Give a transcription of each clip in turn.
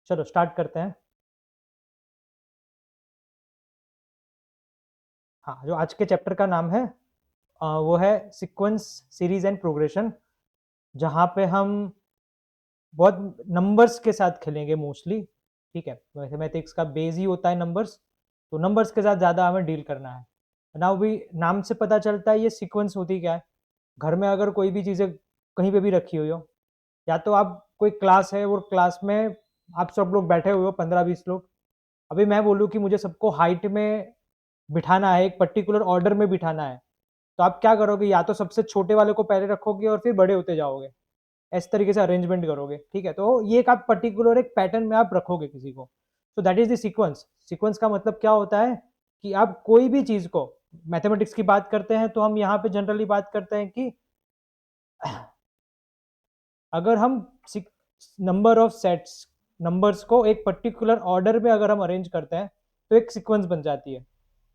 चलो स्टार्ट करते हैं। हाँ, जो आज के चैप्टर का नाम है वो है सीक्वेंस, सीरीज एंड प्रोग्रेशन, जहाँ पे हम बहुत नंबर्स के साथ खेलेंगे मोस्टली। ठीक है, मैथमेटिक्स का बेस ही होता है नंबर्स, तो नंबर्स के साथ ज़्यादा हमें डील करना है। नाउ भी नाम से पता चलता है ये सीक्वेंस होती क्या है। घर में अगर कोई भी चीज़ें कहीं पे भी रखी हुई हो, या तो आप कोई क्लास है, वो क्लास में आप सब लोग बैठे हुए हो, 15-20 लोग। अभी मैं बोलूँ कि मुझे सबको हाइट में बिठाना है, एक पर्टिकुलर ऑर्डर में बिठाना है, तो आप क्या करोगे, या तो सबसे छोटे वाले को पहले रखोगे और फिर बड़े होते जाओगे, इस तरीके से अरेंजमेंट करोगे। ठीक है, तो ये एक आप पर्टिकुलर एक पैटर्न में आप रखोगे किसी को, तो that is the sequence. Sequence का मतलब क्या होता है कि आप कोई भी चीज को, मैथमेटिक्स की बात करते हैं तो हम यहाँ पे जनरली बात करते हैं कि अगर हम नंबर ऑफ सेट्स, नंबर्स को एक पर्टिकुलर ऑर्डर में अगर हम अरेंज करते हैं तो एक सीक्वेंस बन जाती है।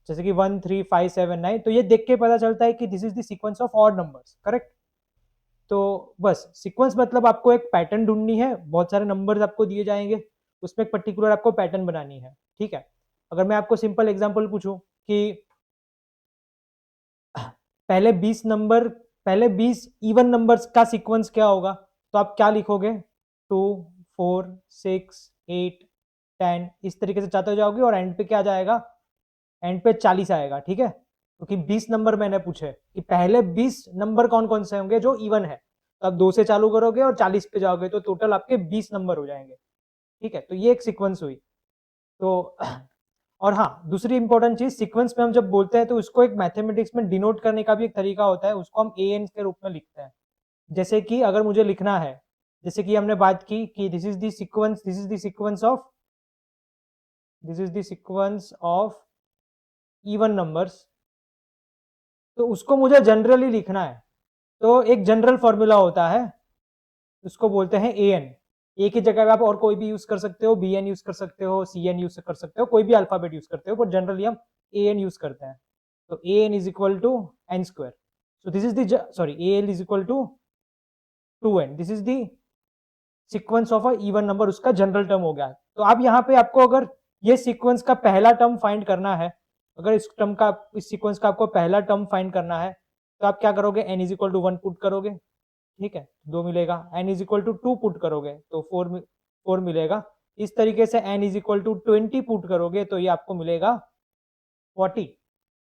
जैसे कि 1 3 5 7 9, तो ये देख के पता चलता है कि this is the sequence of odd numbers, correct. तो बस सीक्वेंस मतलब आपको एक पैटर्न ढूंढनी है, बहुत सारे नंबर्स आपको दिए जाएंगे, उसमें एक पर्टिकुलर आपको पैटर्न बनानी है। ठीक है, अगर मैं आपको सिंपल एग्जांपल पूछूं कि पहले 20 नंबर, पहले 20 इवन नंबर्स का सीक्वेंस क्या होगा, तो आप क्या लिखोगे, 2 4 6 8 10, इस तरीके से चाहते जाओगे और एंड पे क्या जाएगा, एंड पे 40 आएगा। ठीक है, क्योंकि 20 नंबर मैंने पूछे कि पहले 20 नंबर कौन कौन से होंगे जो इवन है, तो आप 2 से चालू करोगे और 40 पे जाओगे, तो टोटल आपके 20 नंबर हो जाएंगे। ठीक है, तो ये एक सीक्वेंस हुई। तो और हाँ, दूसरी इंपॉर्टेंट चीज, सीक्वेंस में हम जब बोलते हैं तो उसको एक मैथमेटिक्स में डिनोट करने का भी एक तरीका होता है, उसको हम ए एन के रूप में लिखते हैं। जैसे कि अगर मुझे लिखना है, जैसे कि हमने बात की कि this is the sequence, this is the sequence of, this is the sequence of even numbers, तो उसको मुझे जनरली लिखना है, तो एक जनरल फॉर्मूला होता है, उसको बोलते हैं ए एन। ए की जगह आप और कोई भी यूज कर सकते हो, बी एन यूज कर सकते हो, सी एन यूज कर सकते हो, कोई भी अल्फाबेट यूज करते हो, बट जनरली हम ए एन यूज करते हैं। तो a n is equal to n square, so this is the, sorry, a l is equal to 2n, this is the sequence of a even number, उसका general term हो गया। तो आप यहाँ पे आपको अगर ये सीक्वेंस का पहला टर्म फाइंड करना है, अगर इस टर्म का, इस सीक्वेंस का आपको पहला टर्म फाइंड करना है, तो आप क्या करोगे, n is equal to 1 put करोगे। ठीक है, 2 मिलेगा, n is equal to 2 put करोगे तो 4 मिलेगा। इस तरीके से n is equal to 20 put करोगे तो ये आपको मिलेगा 40।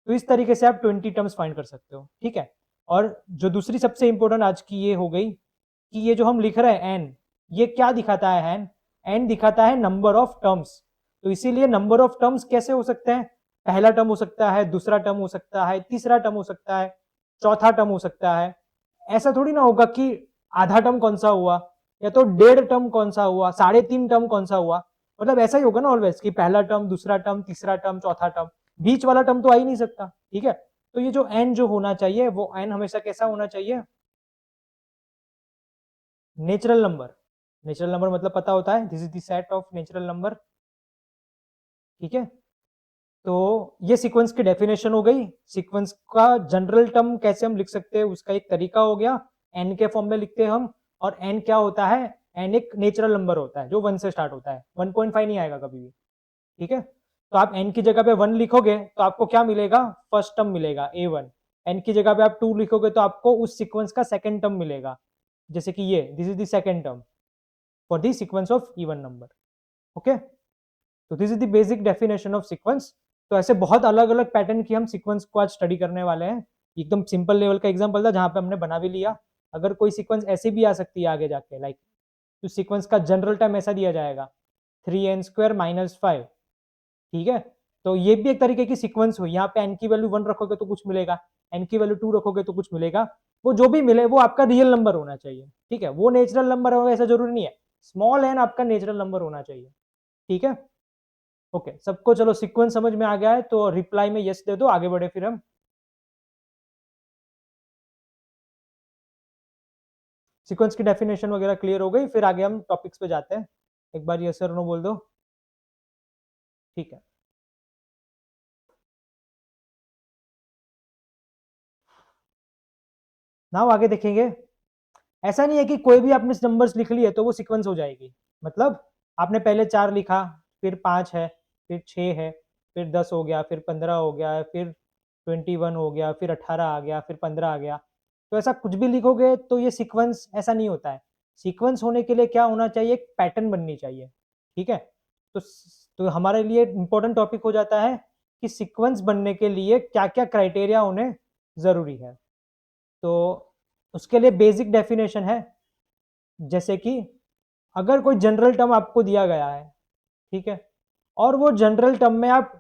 तो इस तरीके से आप 20 टर्म्स फाइंड कर सकते हो। ठीक है, और जो दूसरी सबसे इंपॉर्टेंट आज की ये हो गई कि ये जो हम लिख रहे हैं n, ये क्या दिखाता है, n दिखाता है नंबर ऑफ टर्म्स। तो इसीलिए नंबर ऑफ टर्म्स कैसे हो सकते हैं, पहला टर्म हो सकता है, दूसरा टर्म हो सकता है, तीसरा टर्म हो सकता है, चौथा टर्म हो सकता है। ऐसा थोड़ी ना होगा कि आधा टर्म कौन सा हुआ, या तो 1.5 टर्म कौन सा हुआ, 3.5 टर्म कौन सा हुआ, मतलब ऐसा ही होगा ना ऑलवेज कि पहला टर्म, दूसरा टर्म, तीसरा टर्म, चौथा टर्म, बीच वाला टर्म तो आ ही नहीं सकता। ठीक है, तो ये जो n जो होना चाहिए, वो n हमेशा कैसा होना चाहिए, नेचुरल नंबर। नेचुरल नंबर मतलब पता होता है, this is the set of natural number. ठीक है, तो ये सीक्वेंस की डेफिनेशन हो गई। सीक्वेंस का जनरल टर्म कैसे हम लिख सकते हैं उसका एक तरीका हो गया, एन के फॉर्म में लिखते हैं हम। और एन क्या होता है, एन एक नेचुरल नंबर होता है जो 1 से स्टार्ट होता है, 1.5 नहीं आएगा कभी भी। ठीक है, तो आप एन की जगह पे 1 लिखोगे तो आपको क्या मिलेगा, फर्स्ट टर्म मिलेगा A1। एन की जगह पे आप 2 लिखोगे तो आपको उस सीक्वेंस का सेकंड टर्म मिलेगा, जैसे कि ये, this is the second term for the sequence of even number. Okay, तो this is the basic definition of sequence. तो ऐसे बहुत अलग अलग पैटर्न की हम सीक्वेंस को आज स्टडी करने वाले हैं। एकदम सिंपल लेवल का एग्जांपल था जहां पे हमने बना भी लिया। अगर कोई सीक्वेंस ऐसे भी आ सकती है आगे जाके, लाइक तो सीक्वेंस का जनरल टर्म ऐसा दिया जाएगा, 3n² - 5। ठीक है, तो ये भी एक तरीके की सीक्वेंस हुई। यहाँ पे n की वैल्यू 1 रखोगे तो कुछ मिलेगा, n की वैल्यू 2 रखोगे तो कुछ मिलेगा। वो जो भी मिले वो आपका रियल नंबर होना चाहिए। ठीक है, वो नेचुरल नंबर होगा ऐसा जरूरी नहीं है, स्मॉल n आपका नेचुरल नंबर होना चाहिए। ठीक है, ओके, सबको चलो सीक्वेंस समझ में आ गया है तो रिप्लाई में यस दे दो, आगे बढ़े फिर हम। सीक्वेंस की डेफिनेशन वगैरह क्लियर हो गई, फिर आगे हम टॉपिक्स पे जाते हैं। एक बार यस और नो बोल दो। ठीक है, नाउ आगे देखेंगे। ऐसा नहीं है कि कोई भी आपने नंबर्स लिख लिए तो वो सीक्वेंस हो जाएगी। मतलब आपने पहले 4 लिखा, फिर 5 है, फिर 6 है, फिर 10 हो गया, फिर 15 हो गया, फिर 21 हो गया, फिर 18 आ गया, फिर 15 आ गया। तो ऐसा कुछ भी लिखोगे तो ये सीक्वेंस ऐसा नहीं होता है। सीक्वेंस होने के लिए क्या होना चाहिए, एक पैटर्न बननी चाहिए, ठीक है। तो हमारे लिए इंपॉर्टेंट टॉपिक हो जाता है कि सीक्वेंस बनने के लिए क्या क्या क्राइटेरिया होने ज़रूरी है। तो उसके लिए बेसिक डेफिनेशन है, जैसे कि अगर कोई जनरल टर्म आपको दिया गया है, ठीक है, और वो जनरल टर्म में आप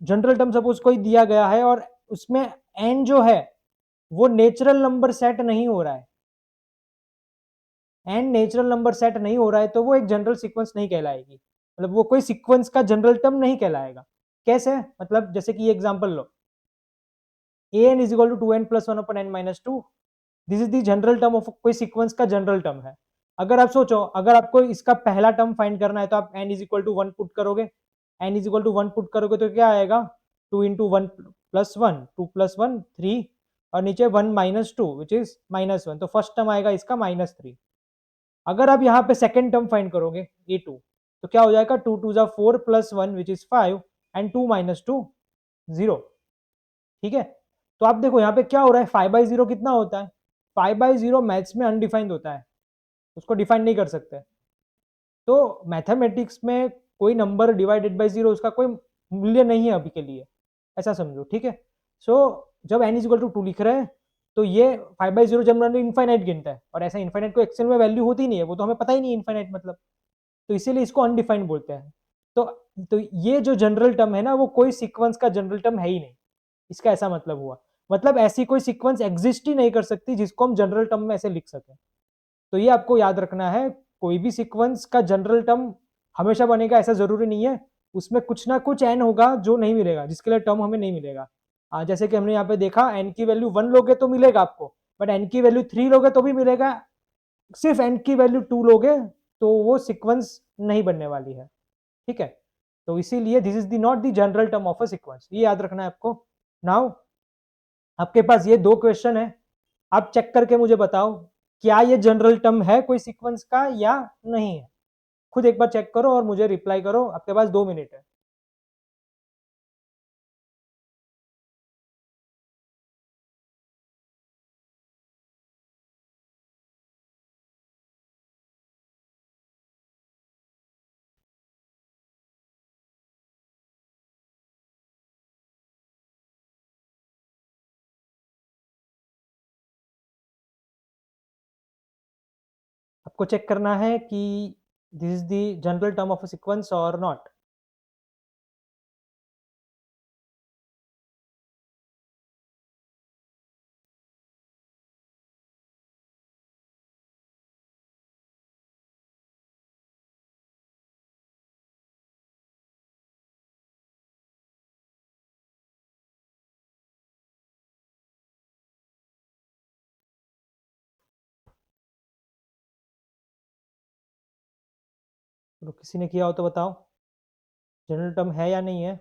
जनरल टर्म सपोज कोई दिया गया है और उसमें एन जो है वो नेचुरल नंबर सेट नहीं हो रहा है, एन नेचुरल नंबर सेट नहीं हो रहा है, तो वो एक जनरल सीक्वेंस नहीं कहलाएगी, मतलब वो कोई सीक्वेंस का जनरल टर्म नहीं कहलाएगा। कैसे, मतलब जैसे कि example low, an is equal to 2n plus 1 upon n minus 2, this is the general term of कोई सीक्वेंस का जनरल टर्म है। अगर आप सोचो, अगर आपको इसका पहला टर्म फाइंड करना है तो आप n is equal to 1 put करोगे, n is equal to 1 put करोगे तो क्या आएगा, 2 इंटू 1 प्लस 1, 2 प्लस 1 3, और नीचे 1 माइनस 2 विच इज माइनस 1, तो फर्स्ट टर्म आएगा इसका माइनस 3। अगर आप यहाँ पे सेकेंड टर्म फाइंड करोगे a2, तो क्या हो जाएगा, 2 2 जा 4 plus 1 which is 5 and 2 minus 2 0, ठीक है। तो आप देखो यहाँ पे क्या हो रहा है, 5/0 कितना होता है, 5/0 मैथ्स में अनडिफाइंड होता है, उसको डिफाइन नहीं कर सकते। तो मैथमेटिक्स में कोई नंबर डिवाइडेड बाई जीरो उसका कोई मूल्य नहीं है अभी के लिए, ऐसा समझो, ठीक है। सो जब n इज इक्वल टू 2 लिख रहे हैं तो ये 5/0 जनरली इनफाइनाइट गिनता है, और ऐसा इनफाइनाइट को एक्सेल में वैल्यू होती नहीं है, वो तो हमें पता ही नहीं इनफाइनाइट मतलब, तो इसीलिए इसको अनडिफाइंड बोलते हैं। तो तो ये जो जनरल टर्म है ना, वो कोई सीक्वेंस का जनरल टर्म है ही नहीं, इसका ऐसा मतलब हुआ, मतलब ऐसी कोई सीक्वेंस एग्जिस्ट ही नहीं कर सकती जिसको हम जनरल टर्म में ऐसे लिख सकें। तो ये आपको याद रखना है, कोई भी सीक्वेंस का जनरल टर्म हमेशा बनेगा ऐसा जरूरी नहीं है, उसमें कुछ ना कुछ एन होगा जो नहीं मिलेगा, जिसके लिए टर्म हमें नहीं मिलेगा। जैसे कि हमने यहाँ पे देखा, एन की वैल्यू 1 लोगे तो मिलेगा आपको, बट एन की वैल्यू 3 लोगे तो भी मिलेगा, सिर्फ एन की वैल्यू 2 लोगे तो वो सीक्वेंस नहीं बनने वाली है, ठीक है। तो इसीलिए this is the not the general term of a sequence, ये याद रखना है आपको। नाउ आपके पास ये दो क्वेश्चन है, आप चेक करके मुझे बताओ क्या ये जनरल टर्म है कोई सीक्वेंस का या नहीं है, खुद एक बार चेक करो और मुझे रिप्लाई करो, आपके पास 2 मिनट है। आपको चेक करना है कि this is the general term of a sequence और नॉट। तो किसी ने किया हो तो बताओ, जनरल टर्म है या नहीं है।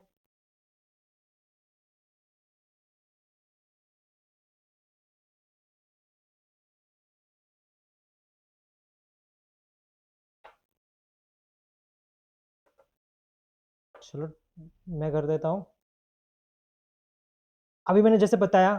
चलो मैं कर देता हूँ। अभी मैंने जैसे बताया,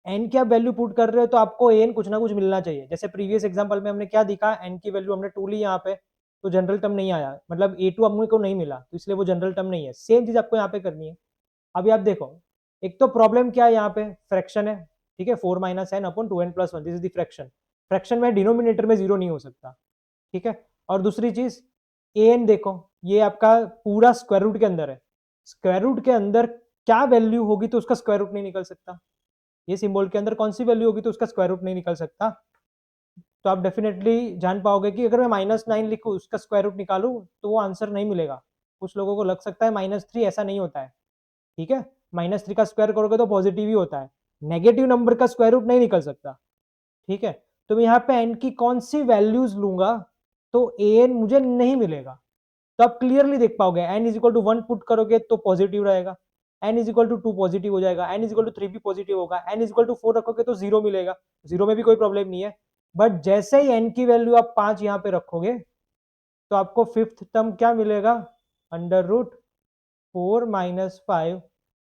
एन की आप वैल्यू पुट कर रहे हो तो आपको एन कुछ ना कुछ मिलना चाहिए, जैसे प्रीवियस एग्जांपल में हमने क्या दिखा, एन की वैल्यू हमने 2 ली यहाँ पे, तो जनरल टर्म नहीं आया, मतलब a2 हमने को नहीं मिला, तो इसलिए वो जनरल टर्म नहीं है। सेम चीज आपको यहाँ पे करनी है। अभी आप देखो, एक तो प्रॉब्लम क्या है, यहाँ पे फ्रैक्शन है, ठीक है, 4 minus n upon 2n plus 1, this is the fraction. Fraction में डिनोमिनेटर में जीरो नहीं हो सकता, ठीक है। और दूसरी चीज, ए एन देखो, ये आपका पूरा स्क्वायर रूट के अंदर है, स्क्वायर रूट के अंदर क्या वैल्यू होगी तो उसका स्क्वायर रूट नहीं निकल सकता, ये सिंबल के अंदर कौन सी वैल्यू होगी तो उसका स्क्वायर रूट नहीं निकल सकता। तो आप डेफिनेटली जान पाओगे कि अगर मैं -9 लिखूँ उसका स्क्वायर रूट निकालूं तो वो आंसर नहीं मिलेगा। कुछ लोगों को लग सकता है -3, ऐसा नहीं होता है, ठीक है। -3 का स्क्वायर करोगे तो पॉजिटिव ही होता है, नेगेटिव नंबर का स्क्वायर रूट नहीं निकल सकता, ठीक है। तो मैं यहाँ पे एन की कौन सी वैल्यूज लूंगा तो ए एन मुझे नहीं मिलेगा। तो आप क्लियरली देख पाओगे, n is equal to 1 put करोगे तो पॉजिटिव रहेगा, n is equal to 2 positive हो जाएगा, एन इज इक्वल टू 3 भी पॉजिटिव होगा, एन इज इक्वल टू 4 रखोगे तो 0 मिलेगा, 0 में भी कोई प्रॉब्लम नहीं है। बट जैसे ही एन की वैल्यू आप 5 यहाँ पे रखोगे तो आपको फिफ्थ टर्म क्या मिलेगा, under root 4 minus 5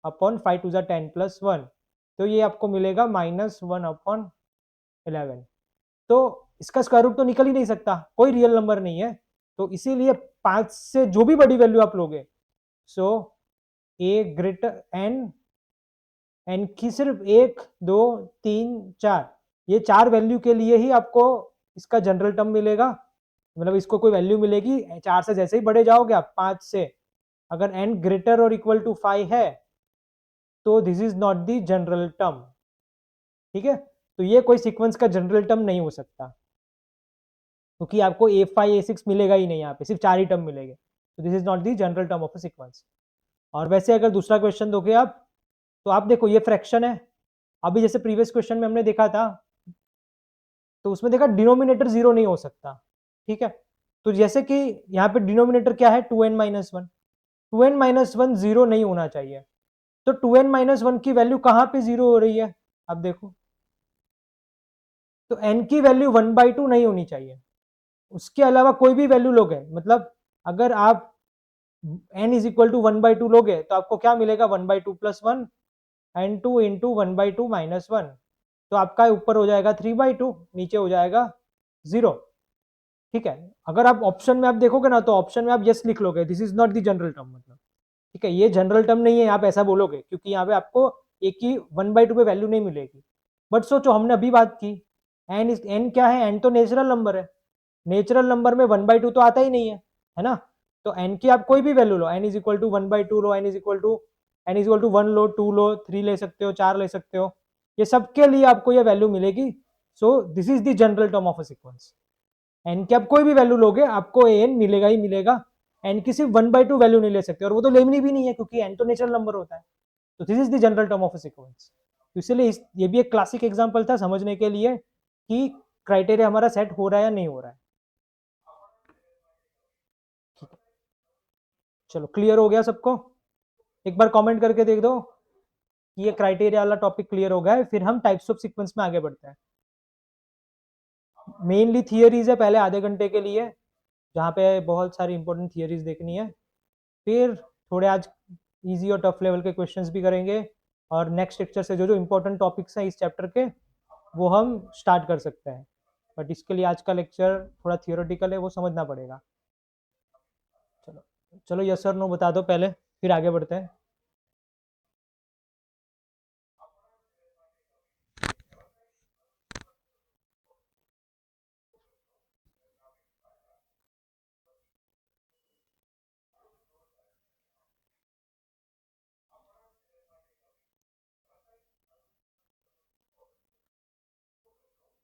upon 5 to ज़ा 10 प्लस 1, तो ये आपको मिलेगा -1 अपॉन 11। तो इसका स्क्वायर रूट तो निकल ही नहीं सकता, कोई रियल नंबर नहीं है, तो इसीलिए 5 से जो भी बड़ी वैल्यू आप लोगे, सो ए ग्रेटर एन की सिर्फ 1 2 3 4, ये 4 वैल्यू के लिए ही आपको इसका जनरल टर्म मिलेगा, मतलब इसको कोई वैल्यू मिलेगी 4 से। जैसे ही बढ़े जाओगे आप 5 से, अगर n ग्रेटर और इक्वल टू 5 है तो this is not the general term, ठीक है। तो ये कोई सीक्वेंस का जनरल टर्म नहीं हो सकता, क्योंकि आपको A5 A6 मिलेगा ही नहीं, यहाँ पे सिर्फ 4 ही टर्म मिलेंगे, तो this is not the general term of a sequence. और वैसे अगर दूसरा क्वेश्चन दोगे आप, तो आप देखो ये फ्रैक्शन है, अभी जैसे प्रीवियस क्वेश्चन में हमने देखा था, तो उसमें देखा डिनोमिनेटर 0 नहीं हो सकता, ठीक है। तो जैसे कि यहाँ पे डिनोमिनेटर क्या है 2n माइनस 1, 2n माइनस 1 0 नहीं होना चाहिए, तो 2n माइनस 1 की वैल्यू कहाँ पे 0 हो रही है, आप देखो, तो n की वैल्यू 1/2 नहीं होनी चाहिए, उसके अलावा कोई भी वैल्यू लोगे, मतलब अगर आप n इज इक्वल टू 1/2 लोगे तो आपको क्या मिलेगा 1/2 प्लस 1 एंड 2 इंटू 1/2 माइनस 1, तो आपका ऊपर हो जाएगा 3/2, नीचे हो जाएगा 0, ठीक है। अगर आप ऑप्शन में आप देखोगे ना, तो ऑप्शन में आप यस लिख लोगे, this is not the general term, मतलब ठीक है, ये जनरल टर्म नहीं है, आप ऐसा बोलोगे, क्योंकि यहाँ पे आपको एक ही 1/2 पे वैल्यू नहीं मिलेगी। बट सोचो हमने अभी बात की, एन क्या है, एन तो नेचुरल नंबर है, नेचुरल नंबर में 1/2 तो आता ही नहीं है ना, तो एन की आप कोई भी वैल्यू लो, एन इज इक्वल टू 1/2 लो, एन इज इक्वल टू 1 लो, 2 लो, 3 ले सकते हो, 4 ले सकते हो, ये सबके लिए आपको ये वैल्यू मिलेगी। So this is the general term of a sequence, n की आप कोई भी वैल्यू लोगे आपको एन मिलेगा ही मिलेगा, एन की सिर्फ 1/2 वैल्यू नहीं ले सकते, और वो तो लेनी भी नहीं है, क्योंकि एन तो नेचुरल नंबर होता है, तो this is the general term of a sequence. तो इसलिए ये भी एक क्लासिक एग्जांपल था समझने के लिए कि क्राइटेरिया हमारा सेट हो रहा है या नहीं हो रहा है। चलो क्लियर हो गया सबको, एक बार कमेंट करके देख दो कि ये क्राइटेरिया वाला टॉपिक क्लियर हो गया है, फिर हम टाइप्स ऑफ सीक्वेंस में आगे बढ़ते हैं। मेनली थियरीज है पहले आधे घंटे के लिए, जहाँ पे बहुत सारी इंपॉर्टेंट थियरीज देखनी है, फिर थोड़े आज इजी और टफ लेवल के क्वेश्चंस भी करेंगे, और नेक्स्ट लेक्चर से जो जो इंपॉर्टेंट टॉपिक्स हैं इस चैप्टर के वो हम स्टार्ट कर सकते हैं, बट इसके लिए आज का लेक्चर थोड़ा थियोरेटिकल है, वो समझना पड़ेगा। चलो चलो यस और नो बता दो पहले, फिर आगे बढ़ते हैं।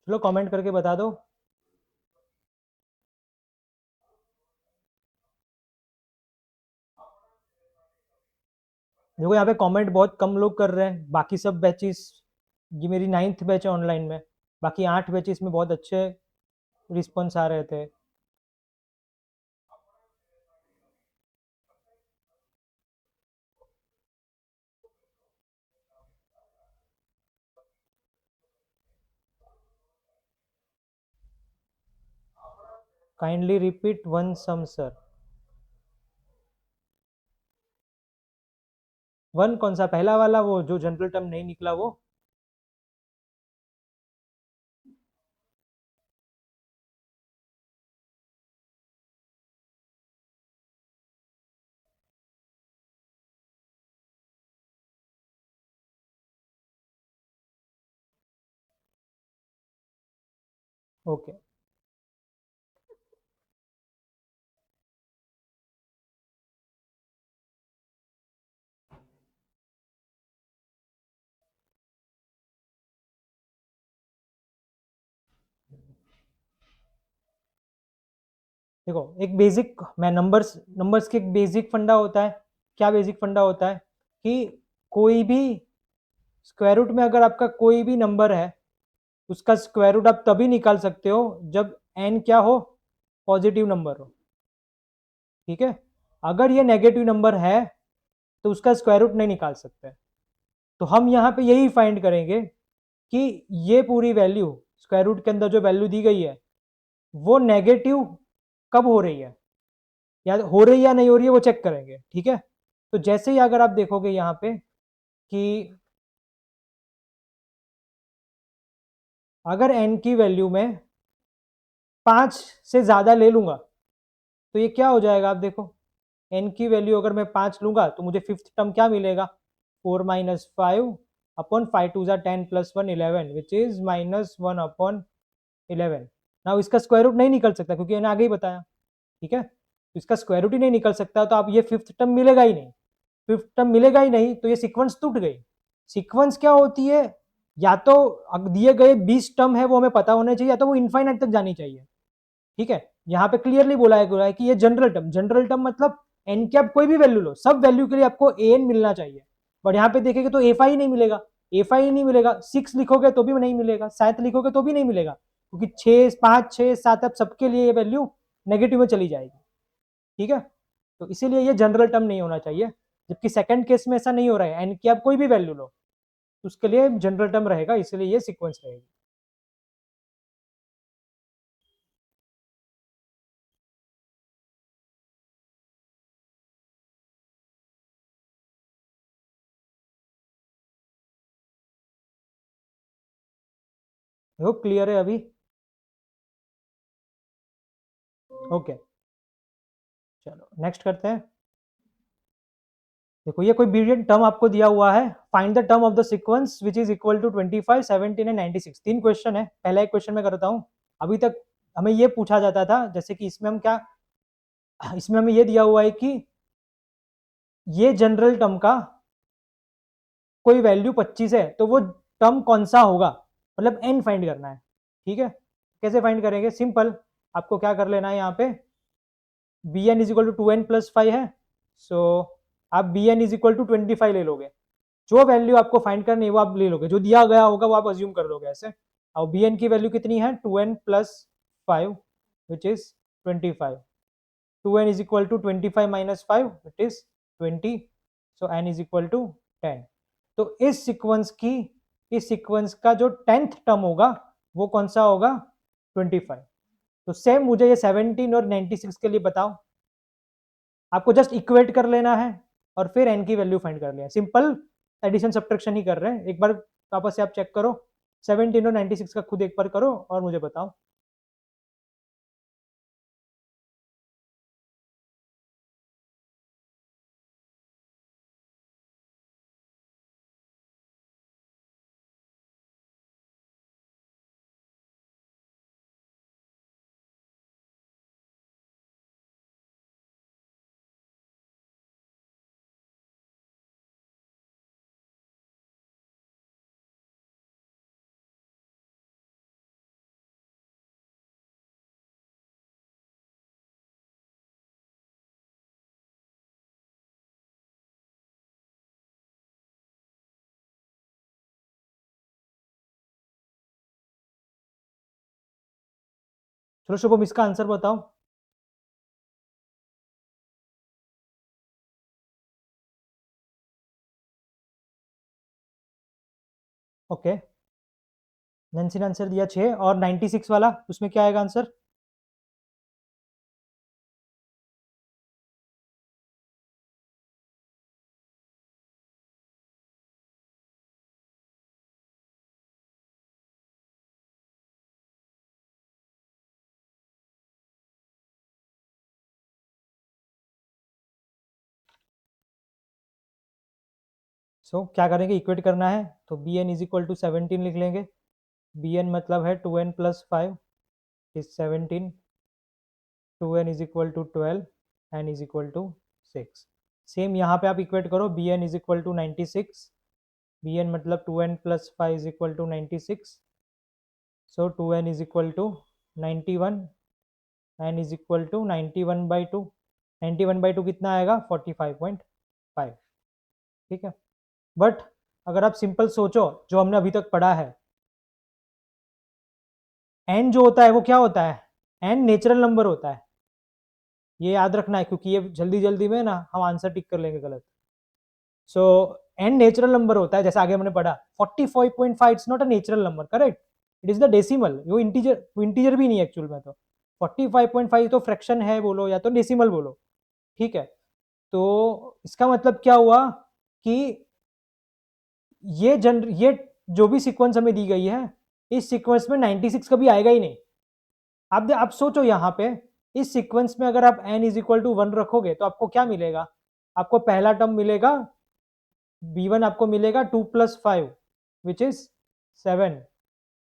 चलो कमेंट करके बता दो। देखो यहाँ पे कमेंट बहुत कम लोग कर रहे हैं, बाकी सब बैचेस, ये मेरी 9th बैच है ऑनलाइन में, बाकी 8 बैचेस में बहुत अच्छे रिस्पॉन्स आ रहे थे। काइंडली रिपीट वन सम सर, वन कौन सा, पहला वाला, वो जो जनरल टर्म नहीं निकला वो? ओके देखो, एक बेसिक, मैं नंबर्स नंबर्स के एक बेसिक फंडा होता है, क्या बेसिक फंडा होता है कि कोई भी स्क्वायर रूट में अगर आपका कोई भी नंबर है, उसका स्क्वायर रूट आप तभी निकाल सकते हो जब एन क्या हो, पॉजिटिव नंबर हो, ठीक है। अगर ये नेगेटिव नंबर है तो उसका स्क्वायर रूट नहीं निकाल सकते, तो हम यहाँ पे यही फाइंड करेंगे कि ये पूरी वैल्यू स्क्वायर रूट के अंदर जो वैल्यू दी गई है वो नेगेटिव कब हो रही है, या हो रही या नहीं हो रही है वो चेक करेंगे, ठीक है। तो जैसे ही अगर आप देखोगे यहाँ पे कि अगर n की वैल्यू में 5 से ज्यादा ले लूंगा तो ये क्या हो जाएगा, आप देखो n की वैल्यू अगर मैं 5 लूंगा तो मुझे फिफ्थ टर्म क्या मिलेगा, 4 माइनस 5 अपॉन 5 टू ज़ा 10 plus 1 11 which is minus 1 upon 11। Now इसका स्क्वायर रूट नहीं निकल सकता क्योंकि मैंने आगे ही बताया, ठीक है। तो इसका स्क्वायर रूट ही नहीं निकल सकता, तो आप ये फिफ्थ टर्म मिलेगा ही नहीं, फिफ्थ टर्म मिलेगा ही नहीं, तो ये सीक्वेंस टूट गई। सीक्वेंस क्या होती है, या तो दिए गए 20 टर्म है वो हमें पता होने चाहिए, या तो वो इनफाइनाइट तक जानी चाहिए, ठीक है। यहाँ पे क्लियरली बोला है कि ये जनरल टर्म मतलब एन की आप कोई भी वैल्यू लो, सब वैल्यू के लिए आपको ए एन मिलना चाहिए। बट यहाँ पे देखेंगे तो एफ आई नहीं मिलेगा, एफ आई नहीं मिलेगा, 6 लिखोगे तो भी नहीं मिलेगा, 7 लिखोगे तो भी नहीं मिलेगा, क्योंकि 6 5 6 7 अब सबके लिए ये वैल्यू नेगेटिव में चली जाएगी, ठीक है। तो इसीलिए ये जनरल टर्म नहीं होना चाहिए, जबकि सेकंड केस में ऐसा नहीं हो रहा है, एन की आप कोई भी वैल्यू लो तो उसके लिए जनरल टर्म रहेगा, इसलिए ये सीक्वेंस रहेगी। देखो क्लियर है अभी, ओके। चलो नेक्स्ट करते हैं। देखो ये कोई पीरियड टर्म आपको दिया हुआ है, find the term of the sequence which is equal to 25 17 and 96। 3 question है, पहला एक क्वेश्चन मैं करता हूँ। अभी तक हमें ये पूछा जाता था, जैसे कि इसमें हम क्या, इसमें हमें ये दिया हुआ है कि ये जनरल टर्म का कोई वैल्यू 25 है तो वो टर्म कौन सा होगा, मतलब एन फाइंड करना है, ठीक है। कैसे फाइंड करेंगे, सिंपल, आपको क्या कर लेना है, यहाँ पे b n is equal to 2n plus 5 है, सो आप b n is equal to 25 ले लोगे, जो वैल्यू आपको फाइंड करनी है वो आप ले लोगे, जो दिया गया होगा वो आप अज्यूम कर लोगे ऐसे। और बी एन की वैल्यू कितनी है, 2n plus 5 which is 25, 2n is equal to 25 minus 5 which is 20, so n is equal to 10। तो इस सीक्वेंस का जो 10th टर्म होगा वो कौन सा होगा, 25। तो सेम मुझे ये 17 और 96 के लिए बताओ, आपको जस्ट इक्वेट कर लेना है और फिर n की वैल्यू फाइंड कर लेना, सिंपल एडिशन सब्ट्रैक्शन ही कर रहे हैं। एक बार वापस से आप चेक करो, 17 और 96 का खुद एक बार करो और मुझे बताओ। चलो शुभम इसका आंसर बताओ। ओके, नैन्सी ने आंसर दिया 6, और 96 वाला उसमें क्या आएगा आंसर, सो क्या करेंगे, इक्वेट करना है, तो b n is equal to 17 लिख लेंगे, बी एन मतलब है 2n plus 5 is 17, 2n is equal to 12, n is equal to 6। Same यहाँ पे आप इक्वेट करो, b n is equal to 96, b n मतलब 2n plus 5 is equal to 96, so 2n is equal to 91, n is equal to 91/2, 91/2 कितना आएगा, 45.5, ठीक है। But अगर आप सिंपल सोचो, जो हमने अभी तक पढ़ा है, n जो होता है वो क्या होता है, n नेचुरल नंबर होता है, ये याद रखना है, क्योंकि ये जल्दी जल्दी में ना हम आंसर टिक कर लेंगे गलत। सो n नेचुरल नंबर होता है, जैसे आगे हमने पढ़ा 45.5 it's not a natural number, correct, it is the decimal, वो इंटीजर भी नहीं है एक्चुअल में, तो 45.5 तो फ्रैक्शन है बोलो या तो डेसिमल बोलो, ठीक है, तो इसका मतलब क्या हुआ कि ये जो भी सीक्वेंस हमें दी गई है, इस सीक्वेंस में 96 कभी आएगा ही नहीं। आप सोचो यहाँ पे, इस सीक्वेंस में अगर आप n इज इक्वल टू 1 रखोगे तो आपको क्या मिलेगा? आपको पहला टर्म मिलेगा b1, आपको मिलेगा 2 + 5 विच इज 7।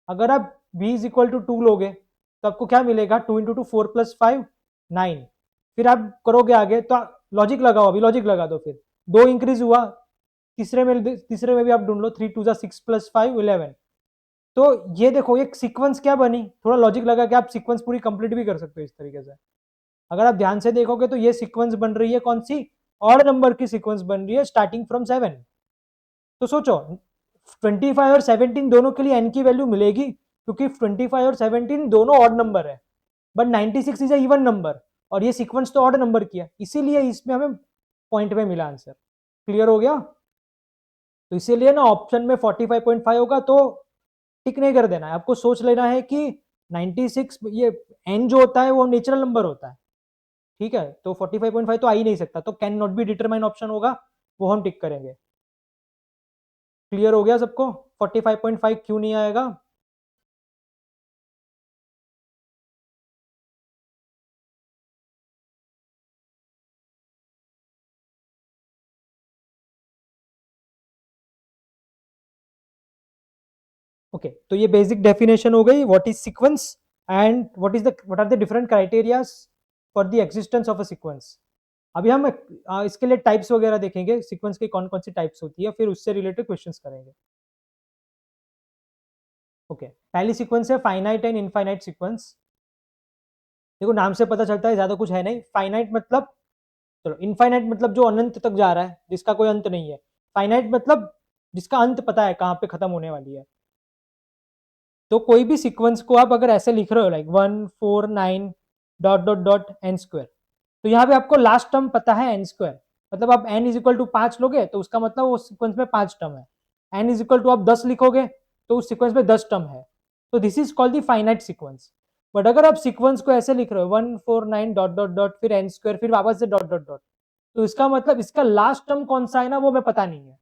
अगर आप b इज इक्वल टू 2 लोगे तो आपको क्या मिलेगा? 2 × 2 4 + 5 9। फिर आप करोगे आगे तो लॉजिक लगाओ, अभी लॉजिक लगा दो, फिर 2 इंक्रीज हुआ, तीसरे में भी आप ढूंढ लो, 3 × 2 = 6 + 5 11। तो ये देखो एक सीक्वेंस क्या बनी, थोड़ा लॉजिक लगा के आप सीक्वेंस पूरी कंप्लीट भी कर सकते हो इस तरीके से। अगर आप ध्यान से देखोगे तो ये सीक्वेंस बन रही है कौन सी? ऑड नंबर की सीक्वेंस बन रही है स्टार्टिंग फ्रॉम 7। तो सोचो 25 और 17 दोनों के लिए n की वैल्यू मिलेगी, क्योंकि 25 और 17 दोनों ऑड नंबर है, बट 96 इज इवन नंबर, और ये सीक्वेंस तो ऑड नंबर की है, इसीलिए इसमें हमें पॉइंट में मिला आंसर। क्लियर हो गया? तो इसीलिए ना ऑप्शन में 45.5 होगा, तो टिक नहीं कर देना है, आपको सोच लेना है कि 96 ये n जो होता है वो नेचुरल नंबर होता है, ठीक है, तो 45.5 तो आ ही नहीं सकता, तो can not be determine option होगा, वो हम टिक करेंगे। क्लियर हो गया सबको? 45.5 क्यों नहीं आएगा? ओके, तो ये बेसिक डेफिनेशन हो गई, what is sequence and what are the different criterias for the existence of a sequence. अभी हम इसके लिए टाइप्स वगैरह देखेंगे, सीक्वेंस की कौन कौन सी टाइप्स होती है, फिर उससे रिलेटेड क्वेश्चंस करेंगे। ओके, पहली सीक्वेंस है फाइनाइट एंड इनफाइनाइट सीक्वेंस। देखो नाम से पता चलता है ज्यादा कुछ है नहीं। फाइनाइट मतलब, चलो इनफाइनाइट मतलब जो अनंत तक जा रहा है, जिसका कोई अंत नहीं है। फाइनाइट मतलब जिसका अंत पता है कहाँ पे खत्म होने वाली है। तो कोई भी सीक्वेंस को आप अगर ऐसे लिख रहे हो like 1 4 9 dot dot dot n square, तो यहाँ पे आपको लास्ट टर्म पता है एन स्क्वायर, मतलब आप एन इज इक्वल टू 5 लोगे तो उसका मतलब उस सीक्वेंस में 5 टर्म है। एन इज इक्वल टू आप 10 लिखोगे तो उस सीक्वेंस में 10 टर्म है। तो this is called the finite sequence. But अगर आप सीक्वेंस को ऐसे लिख रहे हो 1 4 9 डॉट डॉट डॉट फिर एन स्क्वायर फिर वापस से डॉट डॉट डॉट, तो इसका मतलब इसका लास्ट टर्म कौन सा है ना वो मैं पता नहीं है।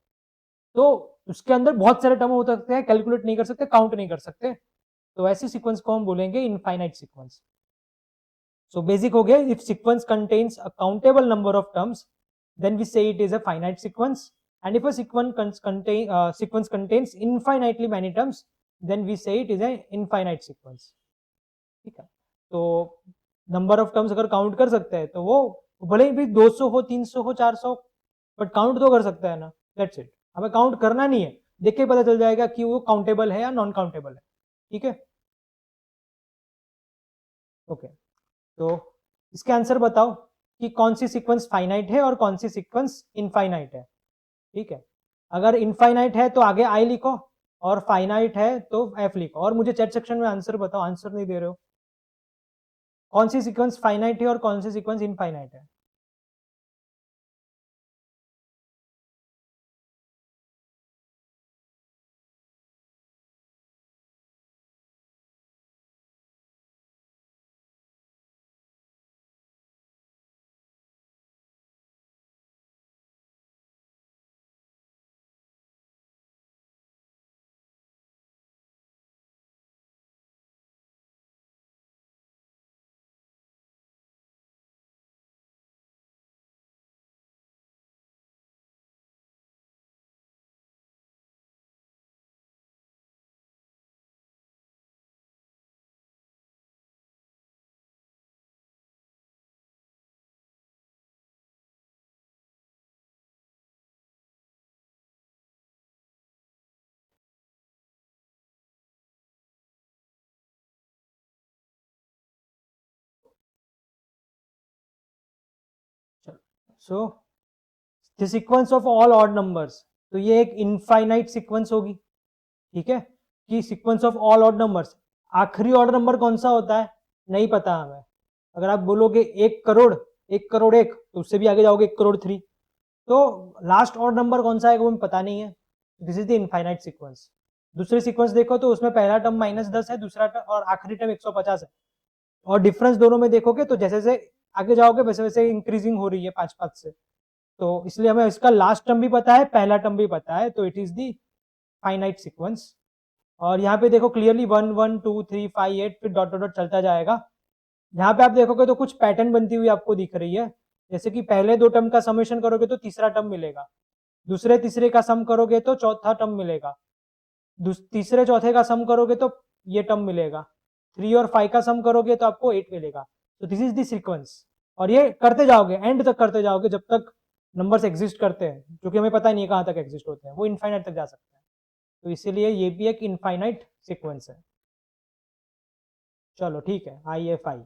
तो उसके अंदर बहुत सारे टर्म हो सकते हैं, कैलकुलेट नहीं कर सकते, काउंट नहीं कर सकते, तो ऐसी सीक्वेंस को हम बोलेंगे इनफाइनाइट सीक्वेंस। सो बेसिक हो गया, if sequence contains a countable number of terms then we say it is a finite sequence, and if a sequence contains infinitely many terms then we say it is a infinite sequence। ठीक है, तो number of terms अगर count कर सकते हैं तो वो भले ही भी 200 हो 300 हो 400, बट काउंट तो कर सकता है ना, दैट्स इट। हमें काउंट करना नहीं है, देख के पता चल जाएगा कि वो काउंटेबल है या नॉन काउंटेबल है। ठीक है, ओके, तो इसके आंसर बताओ कि कौन सी सीक्वेंस फाइनाइट है और कौन सी सीक्वेंस इनफाइनाइट है। ठीक है, अगर इनफाइनाइट है तो आगे आई लिखो, और फाइनाइट है तो एफ लिखो, और मुझे चैट सेक्शन में आंसर बताओ, आंसर नहीं दे रहे हो, कौन सी सीक्वेंस फाइनाइट है और कौन सी सीक्वेंस इनफाइनाइट है। So the sequence of all odd numbers, तो ये एक इनफाइनाइट सीक्वेंस होगी। ठीक है, कि sequence of all odd numbers, आखिरी ऑड नंबर कौन सा होता है नहीं पता हमें। अगर आप बोलोगे 1 करोड़, 1 करोड़ 1, तो उससे भी आगे जाओगे 1 करोड़ 3, तो लास्ट ऑड नंबर कौन सा है वो हमें पता नहीं है। This is the infinite sequence. दूसरी सीक्वेंस देखो तो उसमें पहला टर्म -10 है, दूसरा टर्म और आखिरी टर्म 150 है, और डिफरेंस दोनों में देखोगे तो जैसे जैसे आगे जाओगे वैसे वैसे इंक्रीजिंग हो रही है 5 से, तो इसलिए हमें इसका लास्ट टर्म भी पता है, पहला टर्म भी पता है, तो it is the finite sequence. और यहाँ पे देखो क्लियरली 1 1 2 3 5 8 फिर डॉट डॉट डॉट चलता जाएगा। यहाँ पे आप देखोगे तो कुछ पैटर्न बनती हुई आपको दिख रही है, जैसे कि पहले 2 टर्म का समेशन करोगे तो तीसरा टर्म मिलेगा, दूसरे तीसरे का सम करोगे तो चौथा टर्म मिलेगा, तीसरे चौथे का सम करोगे तो ये टर्म मिलेगा, 3 और 5 का सम करोगे तो आपको 8 मिलेगा। तो दिस इज द सीक्वेंस, और ये करते जाओगे, एंड तक करते जाओगे जब तक नंबर्स एग्जिस्ट करते हैं, क्योंकि हमें पता ही नहीं कहाँ तक एग्जिस्ट होते हैं, वो इनफाइनाइट तक जा सकते हैं, तो इसीलिए ये भी एक इनफाइनाइट सीक्वेंस है। चलो ठीक है, IFI।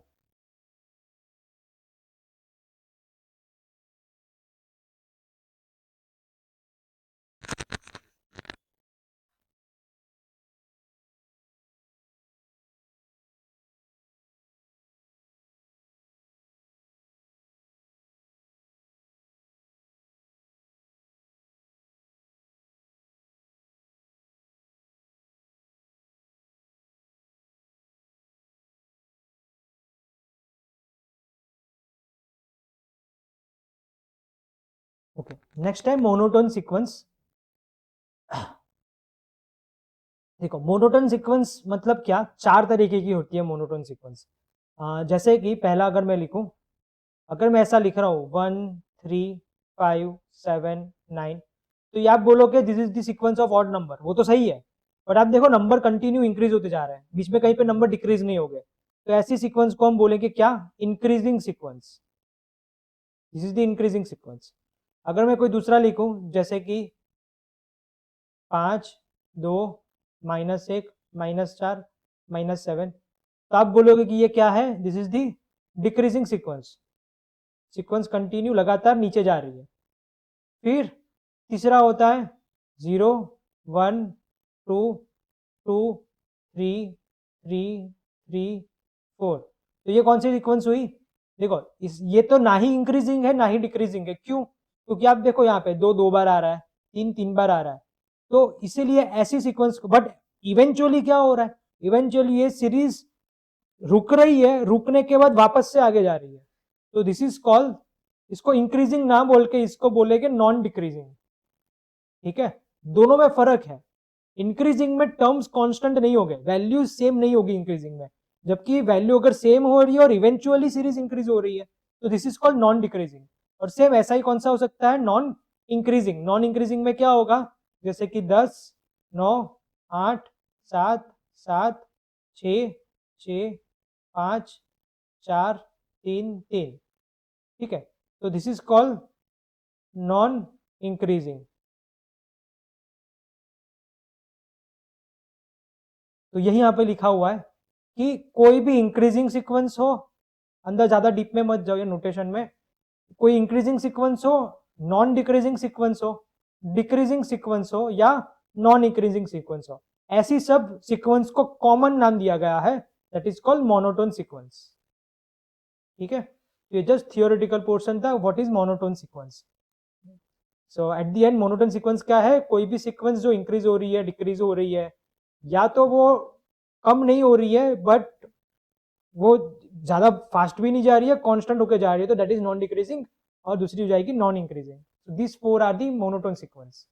ओके, नेक्स्ट है मोनोटोन सीक्वेंस। देखो मोनोटोन सीक्वेंस मतलब क्या, 4 तरीके की होती है मोनोटोन सीक्वेंस। जैसे कि पहला अगर मैं लिखूं, अगर मैं ऐसा लिख रहा हूँ 1 3 5 7 9, तो ये आप बोलोगे this is the sequence of odd number, वो तो सही है, बट आप देखो नंबर कंटिन्यू इंक्रीज होते जा रहे हैं, बीच में कहीं पे नंबर डिक्रीज नहीं हो गए, तो ऐसी सीक्वेंस को हम बोलेंगे क्या, increasing sequence. This is the increasing sequence. अगर मैं कोई दूसरा लिखूं जैसे कि 5 2 -1 -4 -7, तो आप बोलोगे कि ये क्या है, this is the decreasing sequence, sequence continue लगातार नीचे जा रही है। फिर तीसरा होता है 0 1 2 2 3 3 3 4, तो ये कौन सी सीक्वेंस हुई, देखो ये तो ना ही इंक्रीजिंग है ना ही डिक्रीजिंग है, क्यों, क्योंकि आप देखो यहाँ पे 2 2 बार आ रहा है, 3 3 बार आ रहा है, तो इसीलिए ऐसी सीक्वेंस को, बट इवेंचुअली क्या हो रहा है, इवेंचुअली ये सीरीज रुक रही है, रुकने के बाद वापस से आगे जा रही है, तो दिस इज कॉल्ड, इसको इंक्रीजिंग ना बोल के इसको बोलेंगे नॉन डिक्रीजिंग। ठीक है, दोनों में फर्क है, इंक्रीजिंग में टर्म्स कांस्टेंट नहीं होंगे, वैल्यू सेम नहीं होगी इंक्रीजिंग में, जबकि वैल्यू अगर सेम हो रही है और इवेंचुअली सीरीज इंक्रीज हो रही है, तो this is called non decreasing. और सेम ऐसा ही कौन सा हो सकता है, नॉन इंक्रीजिंग। नॉन इंक्रीजिंग में क्या होगा, जैसे कि 10 9 8 7 7 6 6 5 4 3 3, ठीक है, तो this is called non increasing. तो यही यहाँ पे लिखा हुआ है कि कोई भी इंक्रीजिंग सीक्वेंस हो, अंदर ज्यादा डीप में मत जाओ ये नोटेशन में, कोई इंक्रीजिंग सीक्वेंस हो, नॉन डिक्रीजिंग सीक्वेंस हो, डिक्रीजिंग सीक्वेंस हो या नॉन इंक्रीजिंग सीक्वेंस हो, ऐसी सब सीक्वेंस को कॉमन नाम दिया गया है, that is called monotone sequence. ठीक है, ये जस्ट थियोरेटिकल पोर्शन था, what is monotone sequence. So at the end monotone sequence क्या है, कोई भी सीक्वेंस जो इंक्रीज हो रही है डिक्रीज हो रही है, या तो वो कम नहीं हो रही है बट वो ज्यादा फास्ट भी नहीं जा रही है, कांस्टेंट होकर जा रही है, तो दैट इज नॉन डिक्रीजिंग, और दूसरी हो जाएगी non increasing. So this 4 are the monotone sequence.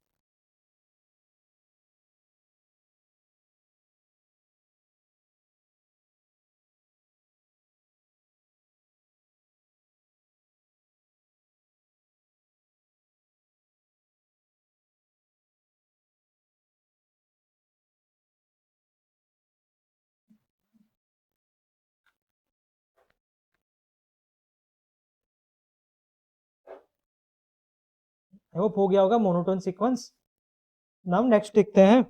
I hope हो गया होगा मोनोटोन सीक्वेंस। नाउ नेक्स्ट देखते हैं,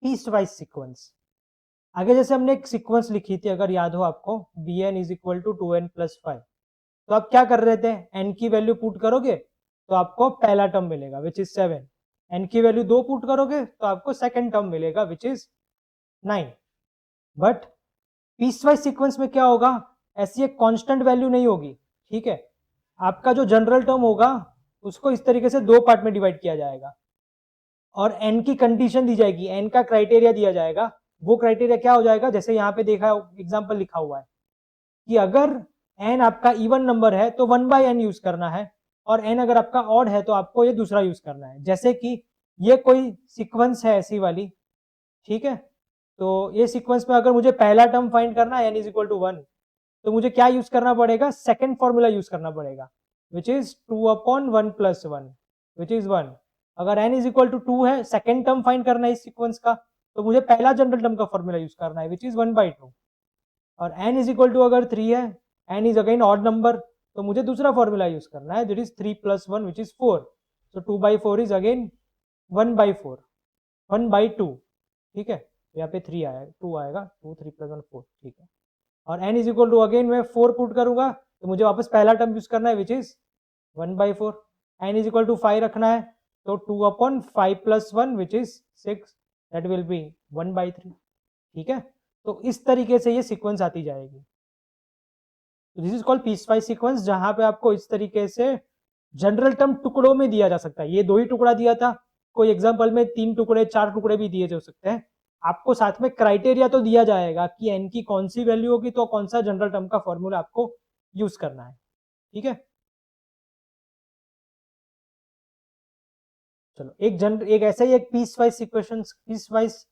पीस वाइज सीक्वेंस। आगे जैसे हमने एक सीक्वेंस लिखी थी, अगर याद हो आपको, bn is equal to 2n plus 5, तो आप क्या कर रहे थे, n की वैल्यू पुट करोगे तो आपको पहला टर्म मिलेगा विच इज 7, n की वैल्यू 2 पुट करोगे तो आपको सेकेंड टर्म मिलेगा which is 9। But peace wise sequence में क्या होगा, ऐसी एक कांस्टेंट वैल्यू नहीं होगी। ठीक है, आपका जो जनरल टर्म होगा उसको इस तरीके से 2 पार्ट में डिवाइड किया जाएगा, और n की कंडीशन दी जाएगी, n का क्राइटेरिया दिया जाएगा। वो क्राइटेरिया क्या हो जाएगा, जैसे यहाँ पे देखा एग्जाम्पल लिखा हुआ है कि अगर n आपका इवन नंबर है तो 1/n यूज करना है, और n अगर आपका ऑड है तो आपको ये दूसरा यूज करना है। जैसे कि ये कोई सीक्वेंस है ऐसी वाली, ठीक है, तो ये सीक्वेंस में अगर मुझे पहला टर्म फाइंड करना है n इज इक्वल टू 1, तो मुझे क्या यूज करना पड़ेगा, सेकेंड फॉर्मूला यूज करना पड़ेगा, विच इज 2/1 + 1 विच इज 1। अगर n इज इक्वल टू 2 है, सेकेंड टर्म फाइंड करना है इस सीक्वेंस का, तो मुझे पहला जनरल टर्म का फॉर्मूला यूज करना है, विच इज 1/2। और n इज इक्वल टू अगर 3 है, n is again odd number, तो मुझे दूसरा फॉर्मूला यूज करना है, that is 3 + 1 which is 4। So 2/4 is again 1/4, 1/2, ठीक है। यहाँ पे 3 आया, 2 आएगा, 2 3 + 1 4, ठीक है। और n is equal to again मैं 4 पुट करूंगा, तो मुझे वापस पहला टर्म यूज करना है, which is 1/4। n is equal to 5 रखना है, तो 2/5 + 1 which is 6, that will be 1/3, ठीक है। तो इस तरीके से ये सीक्वेंस आती जाएगी। This is called piecewise sequence, जहां पे आपको इस तरीके से जनरल टर्म टुकड़ों में दिया जा सकता है। ये 2 ही टुकड़ा दिया था, कोई एग्जांपल में 3 टुकड़े 4 टुकड़े भी दिए जा सकते हैं। आपको साथ में क्राइटेरिया तो दिया जाएगा कि n की कौन सी वैल्यू होगी, तो कौन सा जनरल टर्म का फॉर्मूला आपको यूज करना है, ठीक है। चलो एक ऐसा ही एक पीस वाइज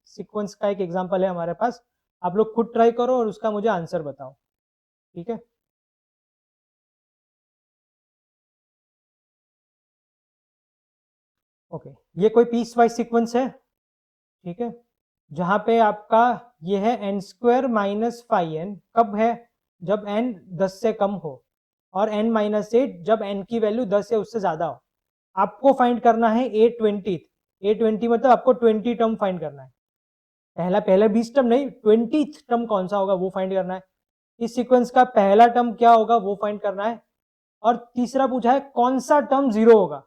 सीक्वेंस का एक एग्जांपल है हमारे पास। आप लोग खुद ट्राई करो और उसका मुझे आंसर बताओ, ठीक है। ओके, ये कोई पीस वाइज सीक्वेंस है, ठीक है, जहां पे आपका ये है n² - 5n, कब है, जब n 10 से कम हो, और n - 8 जब n की वैल्यू 10 या उससे ज्यादा हो। आपको फाइंड करना है A20 मतलब आपको 20 टर्म फाइंड करना है। पहला 20 टर्म नहीं, 20th टर्म कौन सा होगा वो फाइंड करना है। इस सीक्वेंस का पहला टर्म क्या होगा वो फाइंड करना है। और तीसरा पूछा है कौन सा टर्म 0 होगा,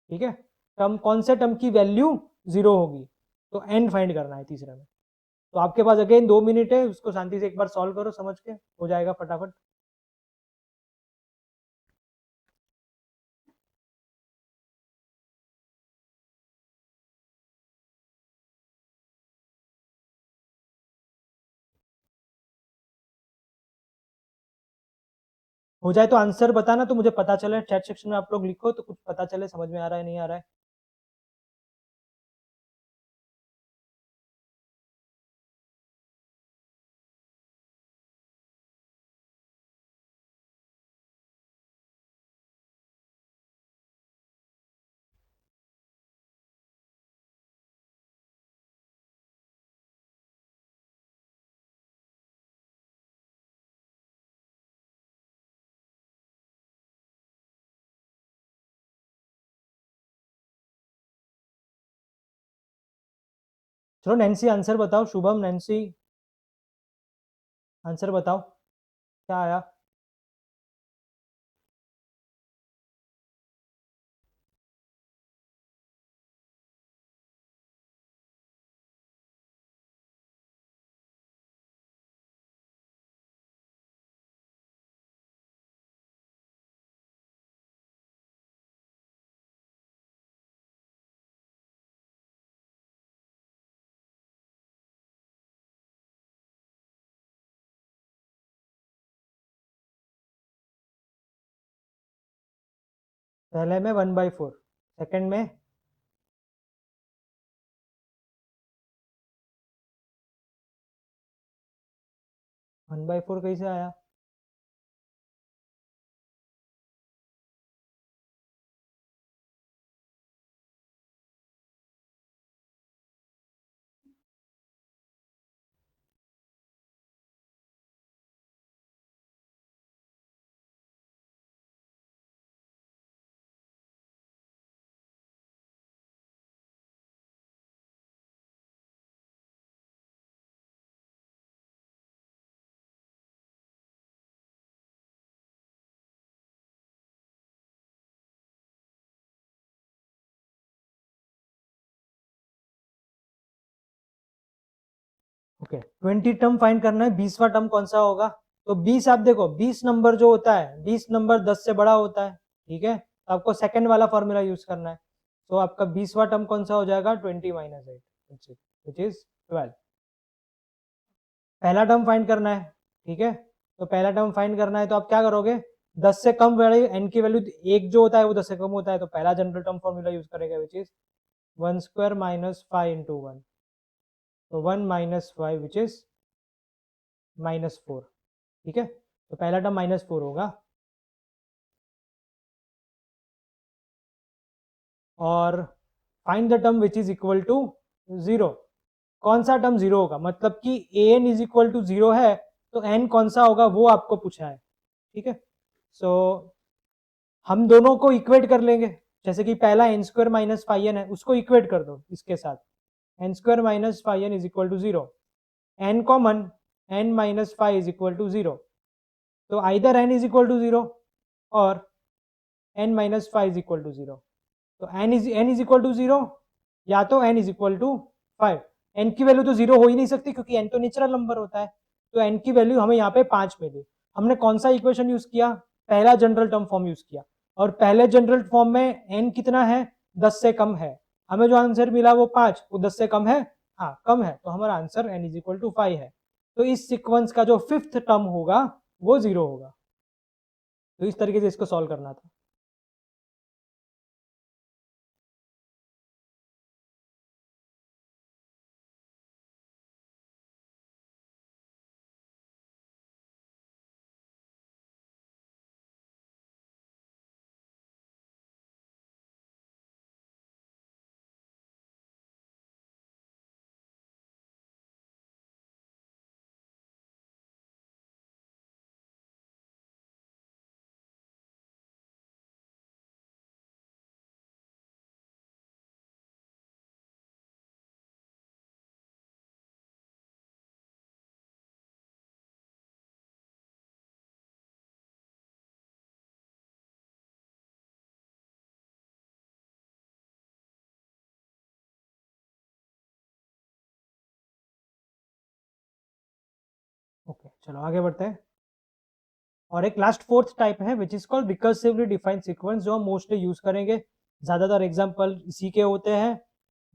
ठीक है, टर्म कौन से टर्म की वैल्यू 0 होगी, तो n फाइंड करना है तीसरे में। तो आपके पास अगेन 2 मिनट है, उसको शांति से एक बार सॉल्व करो, समझ के हो जाएगा फटाफट। हो जाए तो आंसर बताना, तो मुझे पता चले, चैट सेक्शन में आप लोग लिखो तो कुछ पता चले समझ में आ रहा है नहीं आ रहा है। चलो नैन्सी आंसर बताओ, शुभम नैन्सी आंसर बताओ क्या आया। पहले में 1/4, सेकंड में 1/4 कैसे आया। ओके, 20 टर्म फाइंड करना है, 20वां टर्म कौन सा होगा। तो 20 आप देखो, 20 नंबर जो होता है, 20 नंबर 10 से बड़ा होता है, ठीक है, तो आपको सेकंड वाला फॉर्मूला यूज करना है। तो आपका 20वां टर्म कौन सा हो जाएगा 20 माइनस 8 विच इज 12। पहला टर्म फाइंड करना है, ठीक है। तो पहला टर्म फाइंड करना है तो आप क्या करोगे, 10 से कम वैल्यू एन की वैल्यू एक जो होता है वो 10 से कम होता है, तो पहला जनरल टर्म फॉर्मूला यूज करेगा विच इज 1 स्क्वायर माइनस 5 इंटू 1, तो 1 माइनस 5 विच इज -4, ठीक है। तो पहला टर्म -4 होगा, और find the term which is equal to 0। कौन सा टर्म 0 होगा, मतलब कि an इज इक्वल टू 0 है तो n कौन सा होगा वो आपको पूछा है, ठीक है। सो हम दोनों को इक्वेट कर लेंगे, जैसे कि पहला n स्क्वायर माइनस 5n है उसको इक्वेट कर दो इसके साथ, n square minus 5n is equal to 0, n common, n minus 5 is equal to 0, तो either n is equal to 0 और n minus 5 is equal to 0, तो n इज इक्वल टू 0 या तो n is equal to 5। n की value तो 0 हो ही नहीं सकती क्योंकि n तो नेचुरल नंबर होता है, तो n की वैल्यू हमें यहाँ पे 5 मिली। हमने कौन सा इक्वेशन यूज किया, पहला जनरल टर्म फॉर्म यूज किया, और पहले जनरल फॉर्म में n कितना है 10 से कम है, हमें जो आंसर मिला वो 5, वो 10 से कम है, हाँ कम है, तो हमारा answer n is equal to 5 है। तो इस सीक्वेंस का जो 5th टर्म होगा वो 0 होगा। तो इस तरीके से इसको सॉल्व करना था। ओके चलो आगे बढ़ते हैं। और एक लास्ट फोर्थ टाइप है which is called recursively defined sequence, जो हम मोस्टली यूज करेंगे, ज्यादातर एग्जांपल इसी के होते हैं।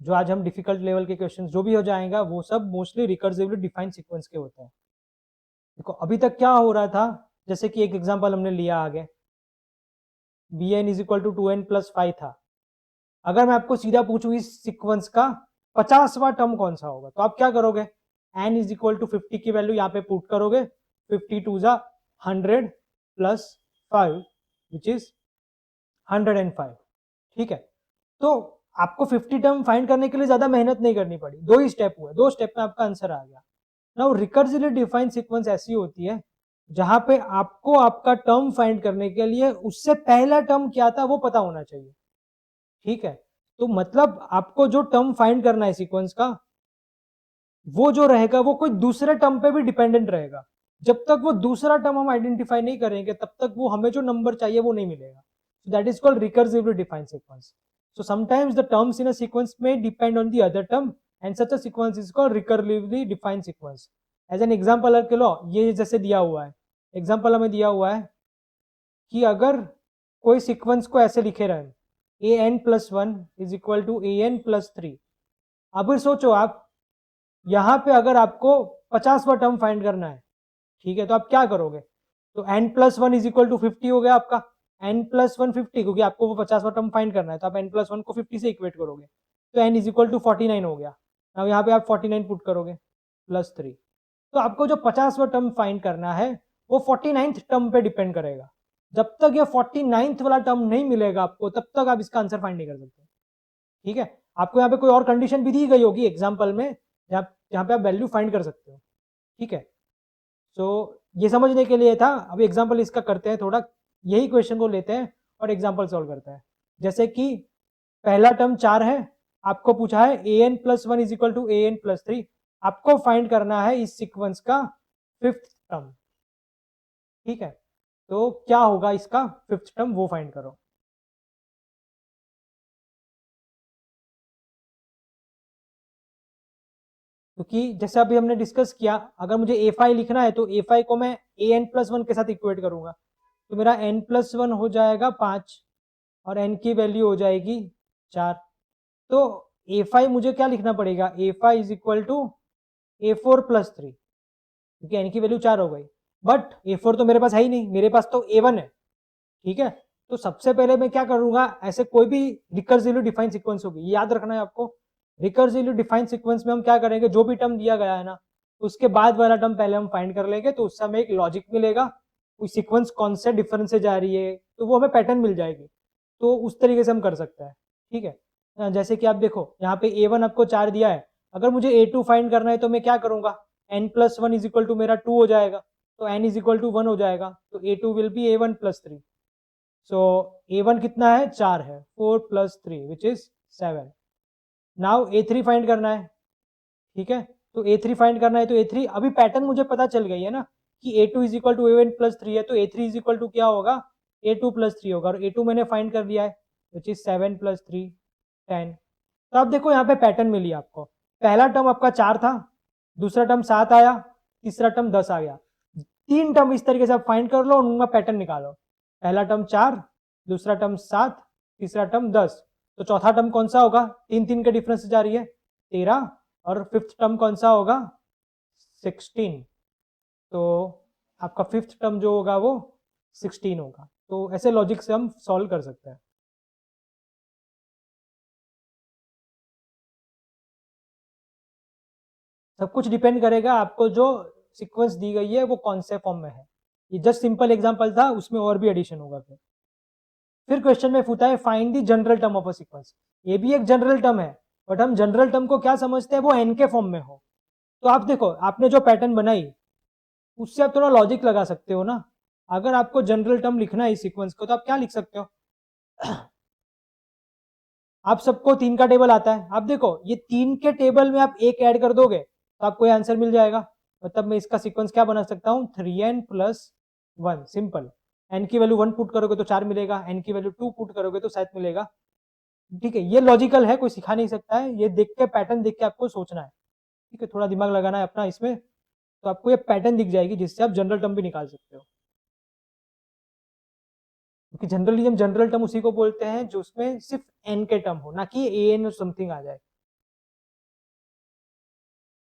जो आज हम डिफिकल्ट लेवल के क्वेश्चन जो भी हो जाएगा वो सब मोस्टली रिकर्सिवली डिफाइंड सीक्वेंस के होते हैं। देखो अभी तक क्या हो रहा था, जैसे कि एक एग्जांपल हमने लिया आगे, bn is equal to 2n plus 5 था। अगर मैं आपको सीधा पूछूं इस सीक्वेंस का 50वां टर्म कौन सा होगा, तो आप क्या करोगे, n इज इक्वल टू 50 की वैल्यू यहाँ पे पुट करोगे, 52 जा 100 प्लस 5 विच इज 105, ठीक है। तो आपको 50 टर्म फाइंड करने के लिए ज्यादा मेहनत नहीं करनी पड़ी, दो ही स्टेप हुए, दो स्टेप में आपका आंसर आ गया। नाउ रिकर्सिवली डिफाइंड सीक्वेंस ऐसी होती है जहां पे आपको आपका टर्म फाइंड करने के लिए उससे पहला टर्म क्या था वो पता होना चाहिए, ठीक है। तो मतलब आपको जो टर्म फाइंड करना है सीक्वेंस का, वो जो रहेगा वो कोई दूसरे टर्म पे भी डिपेंडेंट रहेगा। जब तक वो दूसरा टर्म हम आइडेंटिफाई नहीं करेंगे तब तक वो हमें जो नंबर चाहिए वो नहीं मिलेगा। So that is called recursively defined sequence. So sometimes the terms in a sequence may depend on the other term and such a sequence is called recursively defined sequence. As an example के लो, ये जैसे दिया हुआ है, example हमें दिया हुआ है कि अगर कोई सीक्वेंस को ऐसे लिखे रहे an plus 1 is equal to an plus 3। अब सोचो आप यहाँ पे अगर आपको 50वां टर्म फाइंड करना है, ठीक है, तो आप क्या करोगे, तो n plus 1 is equal to 50 हो गया आपका, n प्लस 1 50, क्योंकि आपको वो 50वां टर्म फाइंड करना है, तो आप n प्लस 1 को 50 से इक्वेट करोगे, तो n इज इक्वल टू 49 हो गया। अब यहाँ पे आप 49 पुट करोगे प्लस 3, तो आपको जो 50वां टर्म फाइंड करना है वो 49th टर्म पे डिपेंड करेगा। जब तक ये 49th वाला टर्म नहीं मिलेगा आपको तब तक आप इसका आंसर फाइंड नहीं कर सकते, ठीक है। आपको यहाँ पे कोई और कंडीशन भी दी गई होगी एग्जाम्पल में जहाँ पे आप वैल्यू फाइंड कर सकते हो, ठीक है। सो ये समझने के लिए था। अभी एग्जाम्पल इसका करते हैं, थोड़ा यही क्वेश्चन को लेते हैं और एग्जाम्पल सॉल्व करते हैं। जैसे कि पहला टर्म 4 है, आपको पूछा है an plus 1 is equal to an plus 3, आपको फाइंड करना है इस सीक्वेंस का 5th टर्म, ठीक है। तो क्या होगा इसका 5th टर्म वो फाइंड करो। क्योंकि जैसे अभी हमने डिस्कस किया, अगर मुझे a5 लिखना है तो a5 को मैं an प्लस 1 के साथ इक्वेट करूंगा, तो मेरा n प्लस 1 हो जाएगा 5 और n की वैल्यू हो जाएगी 4। तो A5 मुझे क्या लिखना पड़ेगा, A5 is equal to A4 plus 3, क्योंकि n की वैल्यू 4 हो गई। बट A4 तो मेरे पास है ही नहीं, मेरे पास तो A1 है, ठीक है। तो सबसे पहले मैं क्या करूंगा, ऐसे कोई भी रिकर्सिवली डिफाइंड सीक्वेंस होगी, ये याद रखना है आपको। रिकर्सिवली डिफाइंड सीक्वेंस में हम क्या करेंगे, जो भी टर्म दिया गया है ना, उसके बाद वाला टर्म पहले हम फाइंड कर लेंगे, तो उससे हमें एक लॉजिक मिलेगा, कोई सीक्वेंस कौन से डिफरेंस से जा रही है, तो वो हमें पैटर्न मिल जाएगी। तो उस तरीके से हम कर सकते हैं, ठीक है। जैसे कि आप देखो यहाँ पे A1 आपको 4 दिया है, अगर मुझे A2 फाइंड करना है तो मैं क्या करूंगा, n+1 इज इक्वल टू मेरा 2 हो जाएगा, तो n इज इक्वल टू 1 हो जाएगा, तो A2 will be A1 plus 3। So A1 कितना है, 4 है, 4 plus 3 which is 7। Now A3 find करना है, ठीक है। तो A3 फाइंड करना है, तो A3 अभी पैटर्न मुझे पता चल गई है ना कि A2 is equal to A1 plus 3 है, तो A3 इज इक्वल टू क्या होगा, A2 प्लस 3 होगा, और A2 मैंने फाइंड कर लिया है विच इज 7 प्लस 3 10। तो आप देखो यहाँ पे पैटर्न मिली आपको, पहला टर्म आपका 4 था, दूसरा टर्म 7 आया, तीसरा टर्म 10 आ गया। 3 टर्म इस तरीके से आप फाइंड कर लो और उनका पैटर्न निकालो, पहला टर्म 4, दूसरा टर्म 7, तीसरा टर्म 10, तो चौथा टर्म कौन सा होगा, 3 के डिफरेंस से जा रही है 13, और फिफ्थ टर्म कौन सा होगा 16, तो आपका फिफ्थ टर्म जो होगा वो 16 होगा। तो ऐसे लॉजिक से हम सॉल्व कर सकते हैं। सब कुछ डिपेंड करेगा आपको जो सीक्वेंस दी गई है वो कौन से फॉर्म में है। ये जस्ट सिंपल एग्जांपल था, उसमें और भी एडिशन होगा। फिर क्वेश्चन में पूछा है find the general term of a sequence. ये भी एक जनरल टर्म है, बट हम जनरल टर्म को क्या समझते हैं, वो एन के फॉर्म में हो। तो आप देखो, आपने जो पैटर्न बनाई उससे आप थोड़ा लॉजिक लगा सकते हो ना। अगर आपको जनरल टर्म लिखना है इस सीक्वेंस को, तो आप क्या लिख सकते हो आप सबको 3 का टेबल आता है, आप देखो ये 3 के टेबल में आप एक ऐड कर दोगे तो आपको ये आंसर मिल जाएगा। मतलब मैं इसका सीक्वेंस क्या बना सकता हूँ, 3n प्लस 1, सिंपल। n की वैल्यू 1 पुट करोगे तो 4 मिलेगा, n की वैल्यू 2 पुट करोगे तो 7 मिलेगा। ठीक है, ये लॉजिकल है, कोई सिखा नहीं सकता है, ये देख के पैटर्न देख के आपको सोचना है। ठीक है, थोड़ा दिमाग लगाना है अपना इसमें, तो आपको ये पैटर्न दिख जाएगी जिससे आप जनरल टर्म भी निकाल सकते हो। क्योंकि जनरली हम जनरल टर्म उसी को बोलते हैं जो उसमें सिर्फ n के टर्म हो, ना कि an और समथिंग आ जाए।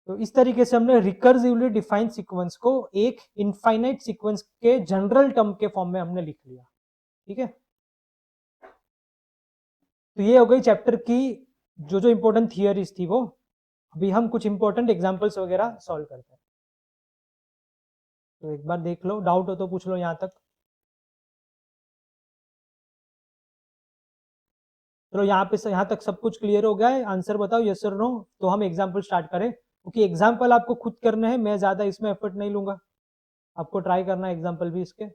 तो इस तरीके से हमने रिकर्सिवली डिफाइंड सीक्वेंस को एक इनफाइनाइट सीक्वेंस के जनरल टर्म के फॉर्म में हमने लिख लिया। ठीक है, तो ये हो गई चैप्टर की जो जो इंपॉर्टेंट थियरीज थी वो। अभी हम कुछ इंपॉर्टेंट एग्जांपल्स वगैरह सॉल्व करते हैं, तो एक बार देख लो, डाउट हो तो पूछ लो यहाँ तक। चलो यहाँ पे यहाँ तक सब कुछ क्लियर हो गया है, आंसर बताओ यस और नो। तो हम एग्जाम्पल स्टार्ट करें, क्योंकि एग्जाम्पल आपको खुद करना है, मैं ज्यादा इसमें एफर्ट नहीं लूंगा, आपको ट्राई करना है एग्जाम्पल भी इसके।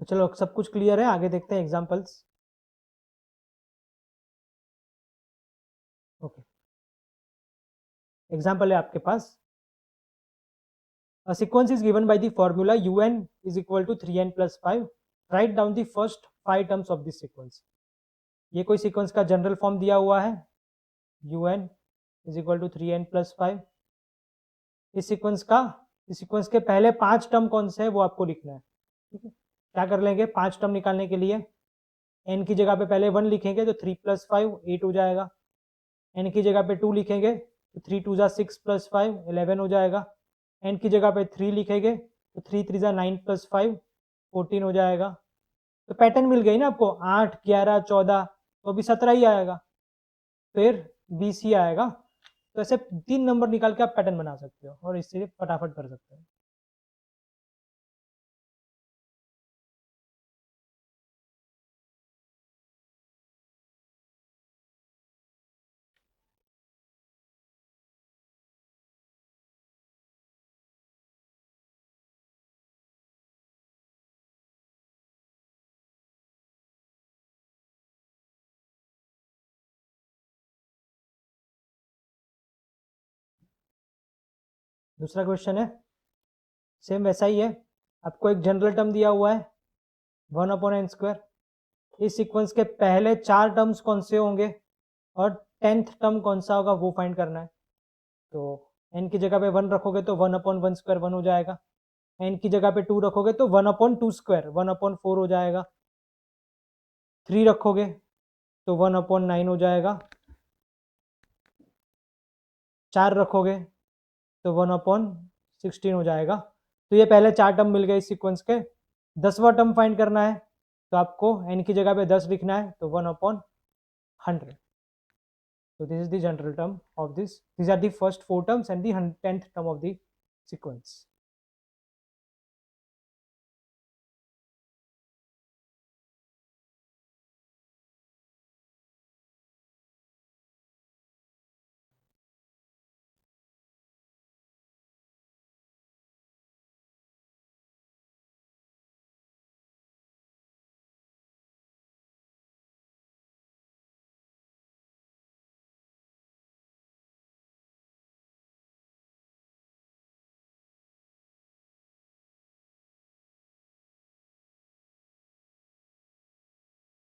तो चलो सब कुछ क्लियर है, आगे देखते हैं एग्जाम्पल्स। ओके, एग्जाम्पल है आपके पास, a sequence is given by the formula un is equal to 3n plus 5, write down the first 5 terms of this sequence। ये कोई सीक्वेंस का जनरल फॉर्म दिया हुआ है, un is equal to 3n plus 5। इस sequence के पहले 5 term कौन से है वो आपको लिखना है। ठीक है, क्या कर लेंगे, 5 टर्म निकालने के लिए n की जगह पे पहले 1 लिखेंगे तो 3 प्लस 5 8 हो जाएगा, n की जगह पे 2 लिखेंगे तो 3 2 जा 6 प्लस 5 11 हो जाएगा, n की जगह पे 3 लिखेंगे तो 3 3 जा 9 प्लस 5 14 हो जाएगा। तो पैटर्न मिल गई ना आपको, 8 11 14, तो अभी 17 ही आएगा, फिर 20 ही आएगा। तो ऐसे 3 नंबर निकाल के आप पैटर्न बना सकते हो और इससे फटाफट कर सकते हो। दूसरा क्वेश्चन है सेम वैसा ही है, आपको एक जनरल टर्म दिया हुआ है 1/n²। इस सीक्वेंस के पहले 4 टर्म्स कौन से होंगे और 10th टर्म कौन सा होगा वो फाइंड करना है। तो n की जगह पे 1 रखोगे तो 1/1² 1 हो जाएगा, n की जगह पे 2 रखोगे तो 1/2² 1/4 हो जाएगा, 3 रखोगे तो 1/9 हो जाएगा, 4 रखोगे तो 1/16 हो जाएगा। तो ये पहले 4 टर्म मिल गए इस सीक्वेंस के। 10वां टर्म फाइंड करना है तो आपको n की जगह पे 10 लिखना है तो 1/100। So this is the general term of this. These are the first 4 terms and the 10th term of the sequence.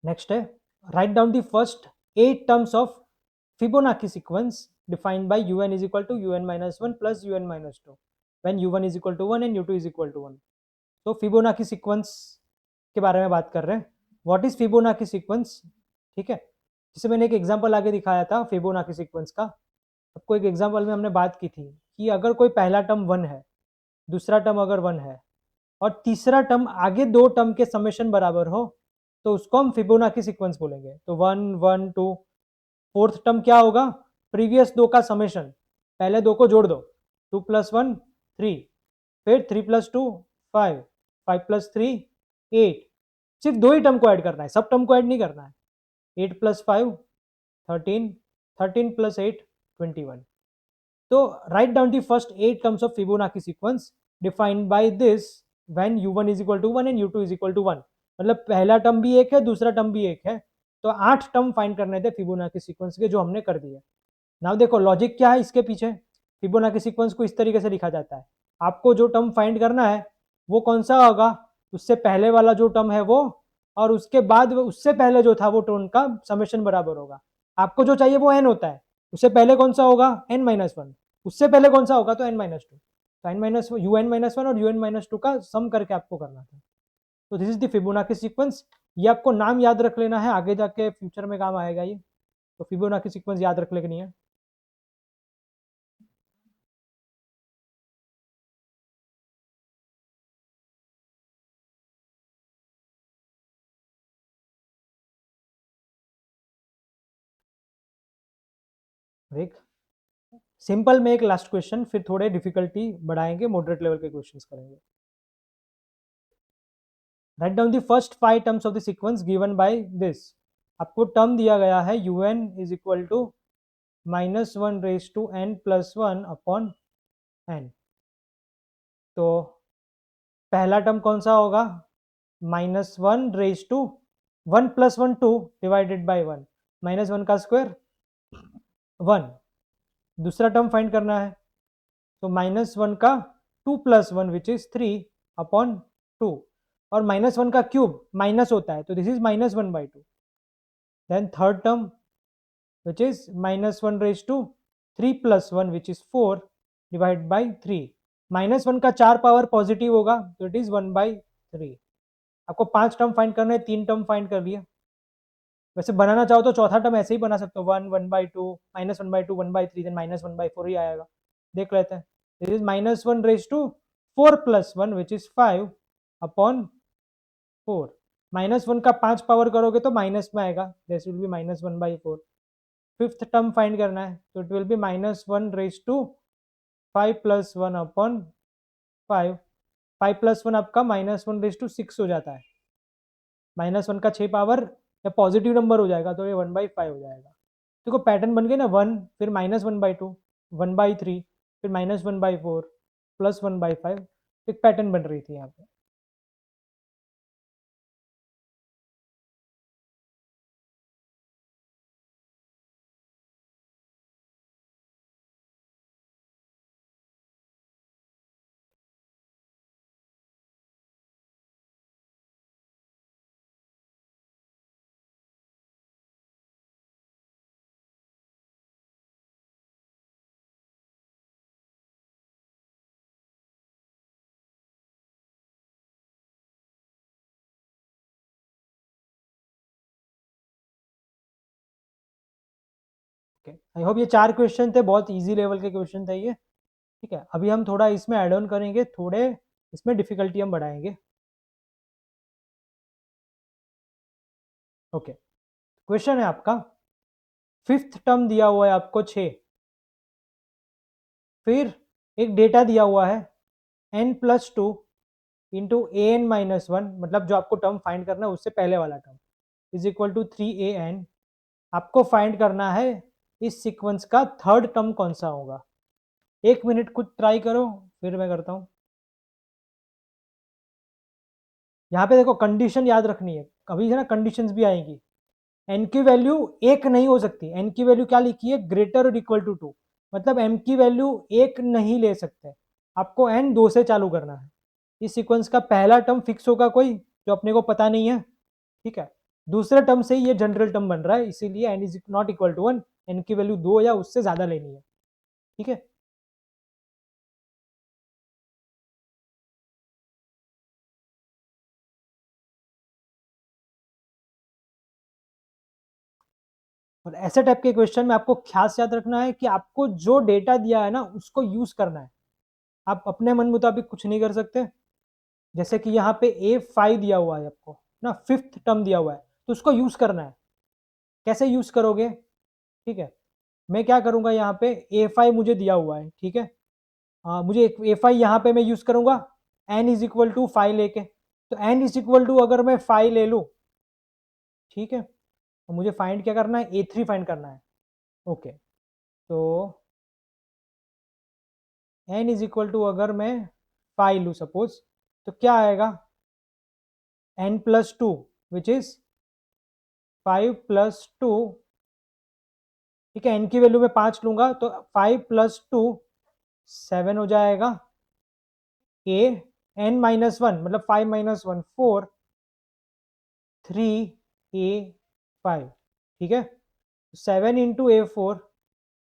Next है, write down the first 8 terms of Fibonacci sequence defined by un is equal to un minus 1 plus un minus 2 when u1 is equal to 1 and u2 is equal to 1. तो Fibonacci sequence के बारे में बात कर रहे हैं। What is Fibonacci sequence, ठीक है। जैसे मैंने एक एग्जांपल आगे दिखाया था फिबोनाकी सीक्वेंस का, आपको एक एग्जांपल में हमने बात की थी कि अगर कोई पहला टर्म 1 है, दूसरा टर्म अगर 1 है और तीसरा टर्म आगे 2 टर्म के समेशन बराबर हो तो उसको हम फिबोनाकी सीक्वेंस बोलेंगे। तो 1 1 2, फोर्थ टर्म क्या होगा, प्रीवियस 2 का समेशन, पहले 2 को जोड़ दो, 2 + 1 3, फिर 3 + 2 5, 5 + 3 8, सिर्फ 2 ही टर्म को ऐड करना है, सब टर्म को ऐड नहीं करना है। 8 + 5 13, 13 + 8 21। तो write down the first 8 terms of Fibonacci sequence defined by this when u1 is equal to 1 and u2 is equal to 1। मतलब पहला टर्म भी एक है, दूसरा टर्म भी एक है, तो 8 टर्म फाइंड करने थे फिबोनाकी सीक्वेंस के, जो हमने कर दिए। नाउ देखो लॉजिक क्या है इसके पीछे। फिबोनाकी सीक्वेंस को इस तरीके से लिखा जाता है, आपको जो टर्म फाइंड करना है वो कौन सा होगा, उससे पहले वाला जो टर्म है वो, और उसके बाद उससे पहले जो था वो टर्म का समेशन बराबर होगा। आपको जो चाहिए वो n होता है, उससे पहले कौन सा होगा n-1, उससे पहले कौन सा होगा तो n-2, तो un-1 और un-2 का सम करके आपको करना था। तो this is the Fibonacci sequence. ये आपको नाम याद रख लेना है, आगे जाके फ्यूचर में काम आएगा ये। तो फिबोनाकी सीक्वेंस याद रख लेनी है। देख सिंपल में एक लास्ट क्वेश्चन, फिर थोड़े डिफिकल्टी बढ़ाएंगे, मॉडरेट लेवल के क्वेश्चंस करेंगे। Write down the first 5 terms of the sequence given by this. आपको टर्म दिया गया है un is equal to -1n+1/n। तो पहला टर्म कौन सा होगा, -1 रेज टू 1 + 1 2 डिवाइडेड बाय 1, -1 का स्क्वायर 1। दूसरा टर्म फाइंड करना है तो -1 का 2 + 1 विच इज 3/2, और -1 का क्यूब माइनस होता है तो this is -1/2। Then third term which is -1 raise to 3 + 1 which is 4 divide by 3। -1 का 4 पावर पॉजिटिव होगा तो इट इज 1/3। आपको 5 टर्म फाइंड करना है, 3 टर्म फाइंड कर लिया। वैसे बनाना चाहो तो चौथा टर्म ऐसे ही बना सकते हो, 1 1/2 -1/2 1/3 देन -1/4 ही आएगा। देख लेते हैं। This is -1 raise to 4 + 1 which is 5/4। -1 का 5 पावर करोगे तो माइनस में आएगा, this will be -1/4। Fifth term find करना है तो it will be -1 raise to 5 + 1/5। 5 + 1 आपका -1 रेज टू 6 हो जाता है। -1 का 6 पावर या पॉजिटिव नंबर हो जाएगा तो ये 1/5 हो जाएगा। देखो पैटर्न बन गए ना, 1 फिर -1/2 1/3 फिर -1/4 +1/5, एक पैटर्न बन रही थी यहाँ पे। ओके, आई होप ये 4 क्वेश्चन थे, बहुत इजी लेवल के क्वेश्चन थे ये। ठीक है, अभी हम थोड़ा इसमें ऐड ऑन करेंगे, थोड़े इसमें डिफिकल्टी हम बढ़ाएंगे। ओके, क्वेश्चन है आपका, फिफ्थ टर्म दिया हुआ है आपको 6, फिर एक डेटा दिया हुआ है n+2 इंटू an-1, मतलब जो आपको टर्म फाइंड करना है उससे पहले वाला term, is equal to 3an। आपको फाइंड करना है इस सीक्वेंस का थर्ड टर्म कौन सा होगा। 1 मिनट कुछ ट्राई करो, फिर मैं करता हूँ। यहाँ पे देखो कंडीशन याद रखनी है, कभी है ना कंडीशंस भी आएंगी। एन की वैल्यू एक नहीं हो सकती, एन की वैल्यू क्या लिखी है, ग्रेटर और इक्वल टू 2, मतलब एम की वैल्यू एक नहीं ले सकते, आपको एन 2 से चालू करना है। इस सीक्वेंस का पहला टर्म फिक्स होगा कोई जो अपने को पता नहीं है, ठीक है। दूसरे टर्म से ही ये जनरल टर्म बन रहा है, इसीलिए n is not equal to 1, n की वैल्यू 2 या उससे ज्यादा लेनी है, ठीक है। और ऐसे टाइप के क्वेश्चन में आपको खास याद रखना है कि आपको जो डेटा दिया है ना उसको यूज करना है, आप अपने मन मुताबिक कुछ नहीं कर सकते। जैसे कि यहाँ पे A5 दिया हुआ है आपको ना, फिफ्थ टर्म दिया हुआ है, तो उसको यूज करना है। कैसे यूज करोगे, ठीक है। मैं क्या करूंगा, यहाँ पे A5 मुझे दिया हुआ है, ठीक है। मुझे A5 यहाँ पे मैं यूज करूंगा n इज इक्वल टू 5 लेके, तो n इज इक्वल टू अगर मैं 5 ले लूँ, ठीक है, तो मुझे फाइंड क्या करना है, A3 फाइंड करना है। ओके, तो n इज इक्वल टू अगर मैं 5 लूँ सपोज, तो क्या आएगा, n+2 विच इज 5+2, ठीक है। एन की वैल्यू में 5 लूंगा तो 5+2 7 हो जाएगा। ए n-1 मतलब 5-1 4, 3a5, ठीक है। 7 × A4,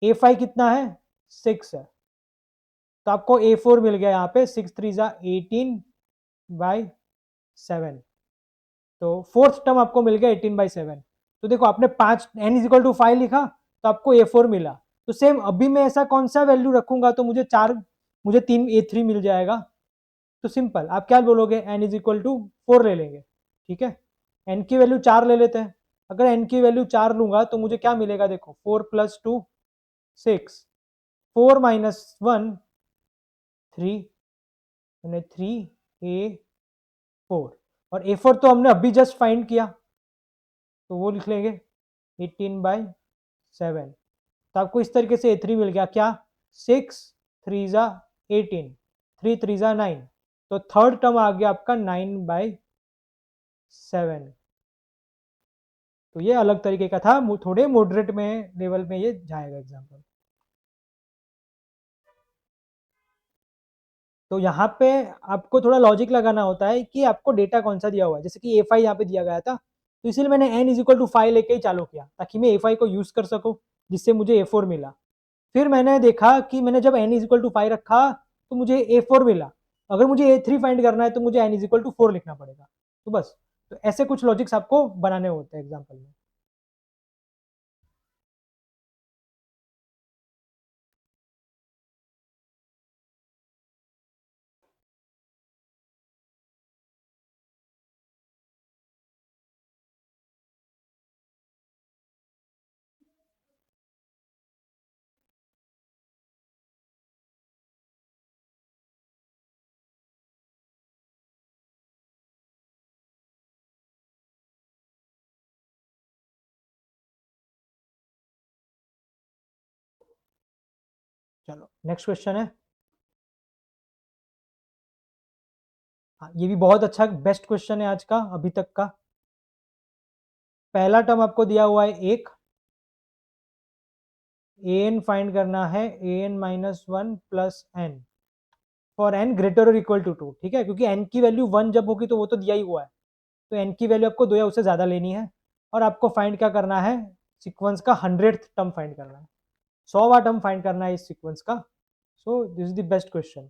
A5 कितना है, 6 है, तो आपको A4 मिल गया यहाँ पे, 6×3 = 18/7, तो फोर्थ टर्म आपको मिल गया 18/7। तो देखो आपने 5 n=5 लिखा तो आपको A4 मिला, तो सेम अभी मैं ऐसा कौन सा वैल्यू रखूंगा तो मुझे 3 A3 मिल जाएगा। तो सिंपल आप क्या बोलोगे, n=4 ले लेंगे, ठीक है। n की वैल्यू 4 ले लेते हैं, अगर n की वैल्यू 4 लूंगा तो मुझे क्या मिलेगा, देखो 4+2 6, 4-1 3, 3a4, और A4 तो हमने अभी जस्ट फाइंड किया, तो वो लिख लेंगे 18/7। तो आपको इस तरीके से A3 मिल गया, क्या, 6×3 = 18, 3×3 = 9, तो थर्ड टर्म आ गया आपका 9/7। तो ये अलग तरीके का था, थोड़े मॉडरेट में लेवल में ये जाएगा एग्जाम्पल। तो यहाँ पे आपको थोड़ा लॉजिक लगाना होता है कि आपको डेटा कौन सा दिया हुआ है, जैसे कि A5 यहाँ पे दिया गया था, तो इसीलिए मैंने n=5 लेके ही चालू किया ताकि मैं A5 को यूज कर सकूं, जिससे मुझे A4 मिला। फिर मैंने देखा कि मैंने जब n=5 रखा तो मुझे A4 मिला, अगर मुझे A3 फाइंड करना है तो मुझे n=4 लिखना पड़ेगा। तो बस, तो ऐसे कुछ लॉजिक्स आपको बनाने होते हैं एग्जाम्पल में। चलो नेक्स्ट क्वेश्चन है, हाँ ये भी बहुत अच्छा बेस्ट क्वेश्चन है आज का अभी तक का। पहला टर्म आपको दिया हुआ है 1, an फाइंड करना है an-1 plus n for n greater और इक्वल टू 2, ठीक है, क्योंकि n की वैल्यू 1 जब होगी तो वो तो दिया ही हुआ है, तो n की वैल्यू आपको 2 या उससे ज़्यादा लेनी है, और आपको फाइंड क्या करना है, सीक्वेंस का 100th टर्म फाइंड करना है, 100वां टर्म फाइंड करना है इस सीक्वेंस का। सो this is the best question.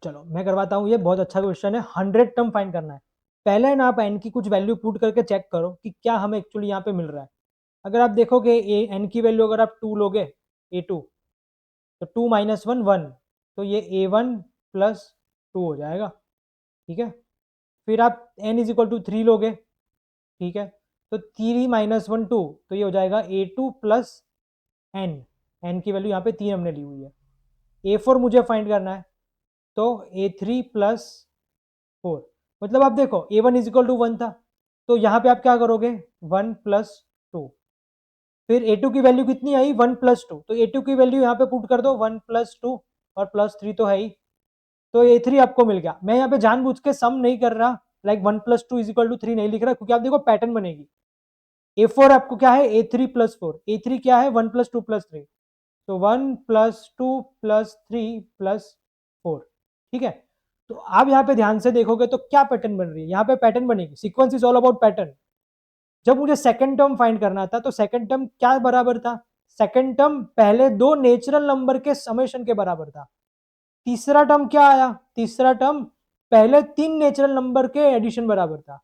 चलो मैं करवाता हूँ, ये बहुत अच्छा क्वेश्चन है। 100 टर्म फाइंड करना है। पहले ना आप एन की कुछ वैल्यू पुट करके चेक करो कि क्या हमें एक्चुअली यहाँ पे मिल रहा है। अगर आप देखोगे एन की वैल्यू अगर आप 2 लोगे, A2, तो 2 माइनस 1 1, तो ये A1 प्लस 2 हो जाएगा। ठीक है, फिर आप n इज इक्वल टू 3 लोगे। ठीक है, तो 3 माइनस 1 2, तो ये हो जाएगा A2 प्लस n की वैल्यू यहाँ पे 3 हमने ली हुई है। A4 मुझे फाइंड करना है, तो A3 प्लस 4, मतलब आप देखो A1 इज इक्वल टू 1 था, तो यहाँ पे आप क्या करोगे 1 प्लस 2, फिर A2 की वैल्यू कितनी आई 1 प्लस 2, तो A2 की वैल्यू यहाँ पे पुट कर दो 1 प्लस 2 और प्लस 3 तो है ही, तो A3 आपको मिल गया। मैं यहाँ पे जानबूझ के सम नहीं कर रहा, like 1 plus 2 is equal to 3 नहीं लिख रहा, क्योंकि आप देखो पैटर्न बनेगी। A4 आपको क्या है A3 प्लस 4, A3 क्या है 1 प्लस 2 प्लस 3, तो 1 प्लस 2 प्लस 3 प्लस 4। ठीक है, तो आप यहाँ पे ध्यान से देखोगे तो क्या पैटर्न बन रही है, यहाँ पे पैटर्न बनेगी। Sequence is all about pattern. जब मुझे सेकंड टर्म फाइंड करना था, तो सेकंड टर्म क्या बराबर था, सेकंड टर्म पहले दो नेचुरल नंबर के समेशन के बराबर था। तीसरा टर्म क्या आया, तीसरा टर्म पहले 3 नेचुरल नंबर के एडिशन बराबर था।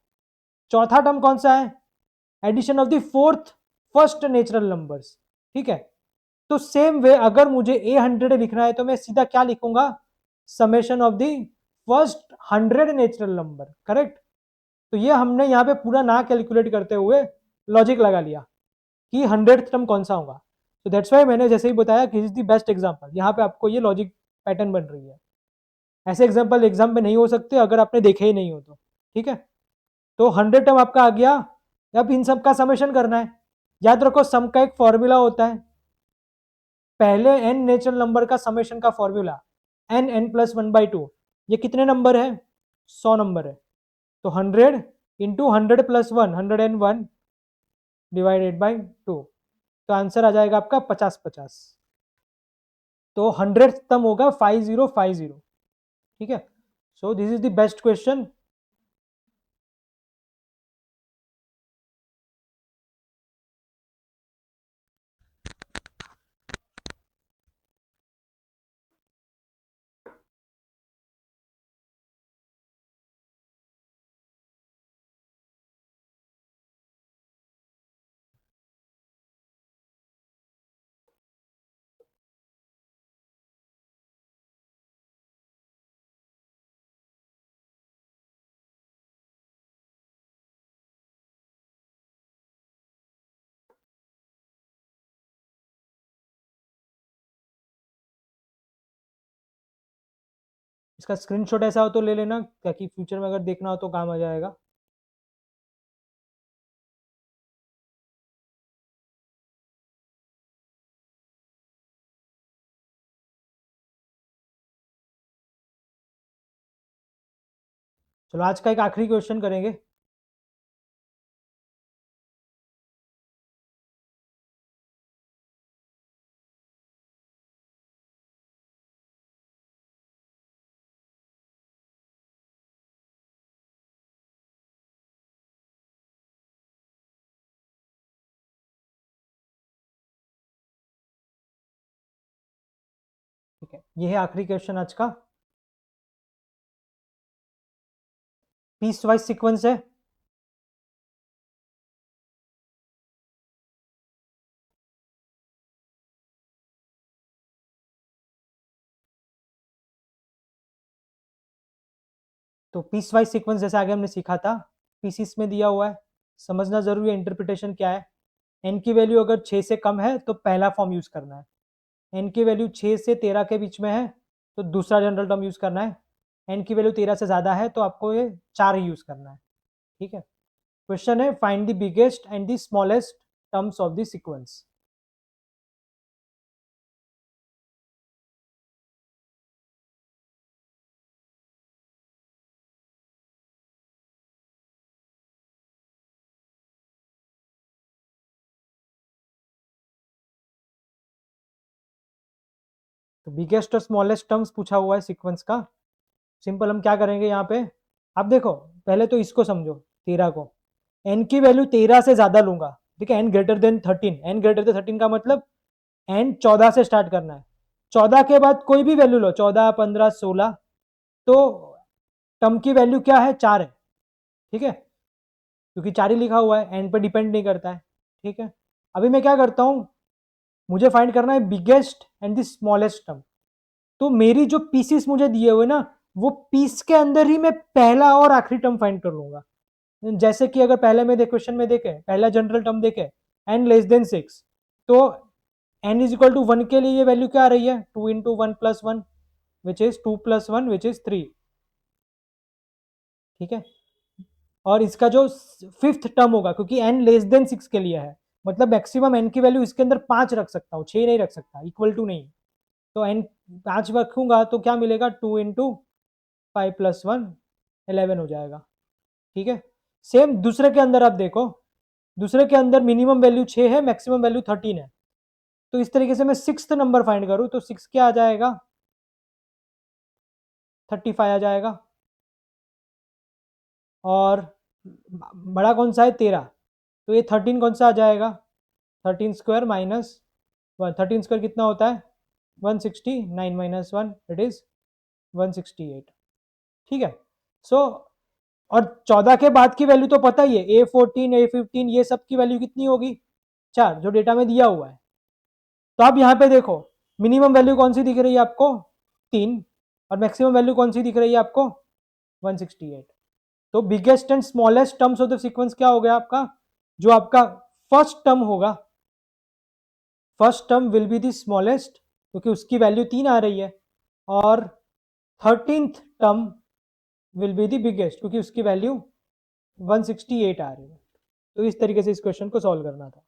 चौथा टर्म कौन सा है, addition of the fourth first natural numbers. ठीक है, तो सेम वे अगर मुझे A100 लिखना है, तो मैं सीधा क्या लिखूंगा, summation of the first 100 natural number. Correct, तो ये हमने यहाँ पे पूरा ना कैलकुलेट करते हुए लॉजिक लगा लिया कि 100th टर्म कौन सा होगा। तो दैट्स वाई मैंने जैसे ही बताया कि इज द बेस्ट एग्जांपल, यहाँ पे आपको ये लॉजिक पैटर्न बन रही है। ऐसे एग्जांपल एग्जाम में नहीं हो सकते अगर आपने देखे ही नहीं हो तो। ठीक है, तो 100 टर्म आपका आ गया। अब इन सब का समेशन करना है। याद रखो सम का एक फॉर्मूला होता है, पहले n नेचुरल नंबर का समेशन का फॉर्मूला n प्लस 1/2। ये कितने नंबर है, 100 नंबर है, तो 100 इंटू 100 प्लस 1, 101 डिवाइडेड बाई 2, तो आंसर आ जाएगा आपका 50-50। तो 100th टर्म होगा 5050। ठीक है, सो this is the best question. इसका स्क्रीनशॉट ऐसा हो तो ले लेना, ताकि फ्यूचर में अगर देखना हो तो काम आ जाएगा। चलो आज का एक आखिरी क्वेश्चन करेंगे। ठीक है, ये है आखिरी क्वेश्चन आज का। पीस वाइज सीक्वेंस है। तो पीस वाइज सीक्वेंस जैसे आगे हमने सीखा था, पीसीस में दिया हुआ है, समझना जरूरी है इंटरप्रिटेशन क्या है। एन की वैल्यू अगर 6 से कम है तो पहला फॉर्म यूज करना है, एन की वैल्यू 6 से 13 के बीच में है तो दूसरा जनरल टर्म यूज करना है, एन की वैल्यू 13 से ज़्यादा है तो आपको ये 4 ही यूज करना है। ठीक है, क्वेश्चन है find the biggest and the smallest terms of the sequence. तो बिगेस्ट और स्मॉलेस्ट टर्म्स पूछा हुआ है सीक्वेंस का। सिंपल हम क्या करेंगे यहाँ पे, आप देखो पहले तो इसको समझो 13 को, एन की वैल्यू 13 से ज्यादा लूंगा। ठीक है, n greater than 13, n greater than 13 का मतलब एन 14 से स्टार्ट करना है। 14 के बाद कोई भी वैल्यू लो, 14 15 16, तो टर्म की वैल्यू क्या है, 4 है, ठीक है, क्योंकि 4 ही लिखा हुआ है, एंड पे डिपेंड नहीं करता है, ठीक है। अभी मैं क्या करता हूँ, मुझे फाइंड करना है biggest and the smallest term. तो मेरी जो पीसीस मुझे दिए हुए ना, वो पीस के अंदर ही मैं पहला और आखिरी टर्म फाइंड कर लूंगा। जैसे कि अगर पहले में क्वेश्चन में देखे, पहला जनरल टर्म देखे एन लेस देन 6, तो एन इज इक्वल टू 1 के लिए ये वैल्यू क्या आ रही है, 2 into 1 plus 1 which is 2 plus 1 which is 3, ठीक है। और इसका जो फिफ्थ टर्म होगा, क्योंकि एन लेस देन 6 के लिए है, मतलब मैक्सिमम एन की वैल्यू इसके अंदर 5 रख सकता हूँ, 6 नहीं रख सकता, इक्वल टू नहीं। तो एन 5 रखूंगा तो क्या मिलेगा, 2 इंटू 5 प्लस 1 11 हो जाएगा, ठीक है। सेम दूसरे के अंदर आप देखो, दूसरे के अंदर मिनिमम वैल्यू 6 है, मैक्सिमम वैल्यू 13 है। तो इस तरीके से मैं सिक्स नंबर फाइंड करूं तो 6 क्या आ जाएगा, 35 आ जाएगा। और बड़ा कौन सा है, 13, तो ये 13 कौन सा आ जाएगा, 13 स्क्वायर माइनस 1, 13 स्क्वायर कितना होता है, 169 माइनस 1 इट इज 168, ठीक है। सो और 14 के बाद की वैल्यू तो पता ही है, A14 A15 ये सब की वैल्यू कितनी होगी, 4, जो डेटा में दिया हुआ है। तो आप यहाँ पे देखो, मिनिमम वैल्यू कौन सी दिख रही है आपको, 3, और मैक्सिमम वैल्यू कौन सी दिख रही है आपको, 168। तो biggest and smallest terms of the sequence क्या हो गया आपका, जो आपका फर्स्ट टर्म होगा, first term will be the smallest क्योंकि उसकी वैल्यू 3 आ रही है, और 13th term will be the biggest क्योंकि उसकी वैल्यू 168 आ रही है। तो इस तरीके से इस क्वेश्चन को सॉल्व करना था।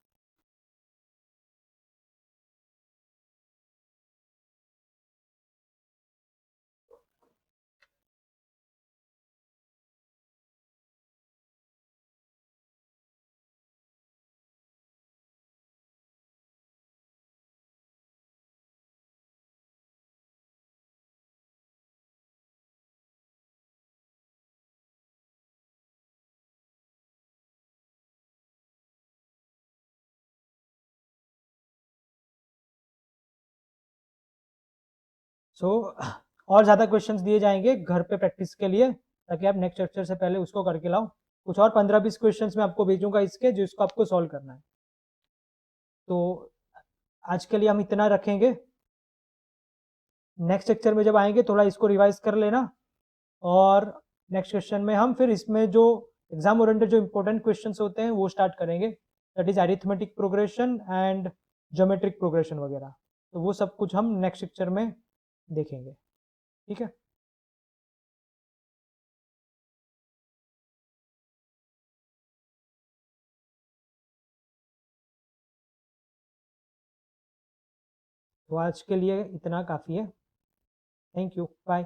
सो और ज़्यादा क्वेश्चंस दिए जाएंगे घर पे प्रैक्टिस के लिए, ताकि आप नेक्स्ट लेक्चर से पहले उसको करके लाओ। कुछ और 15-20 क्वेश्चंस मैं आपको भेजूंगा इसके, जो इसको आपको सॉल्व करना है। तो आज के लिए हम इतना रखेंगे, नेक्स्ट लेक्चर में जब आएंगे थोड़ा इसको रिवाइज कर लेना, और नेक्स्ट क्वेश्चन में हम फिर इसमें जो एग्जाम ओरिएंटेड जो इंपॉर्टेंट क्वेश्चंस होते हैं वो स्टार्ट करेंगे, that is arithmetic progression and geometric progression वगैरह। तो वो सब कुछ हम नेक्स्ट लेक्चर में देखेंगे, ठीक है। तो आज के लिए इतना काफ़ी है। Thank you, bye.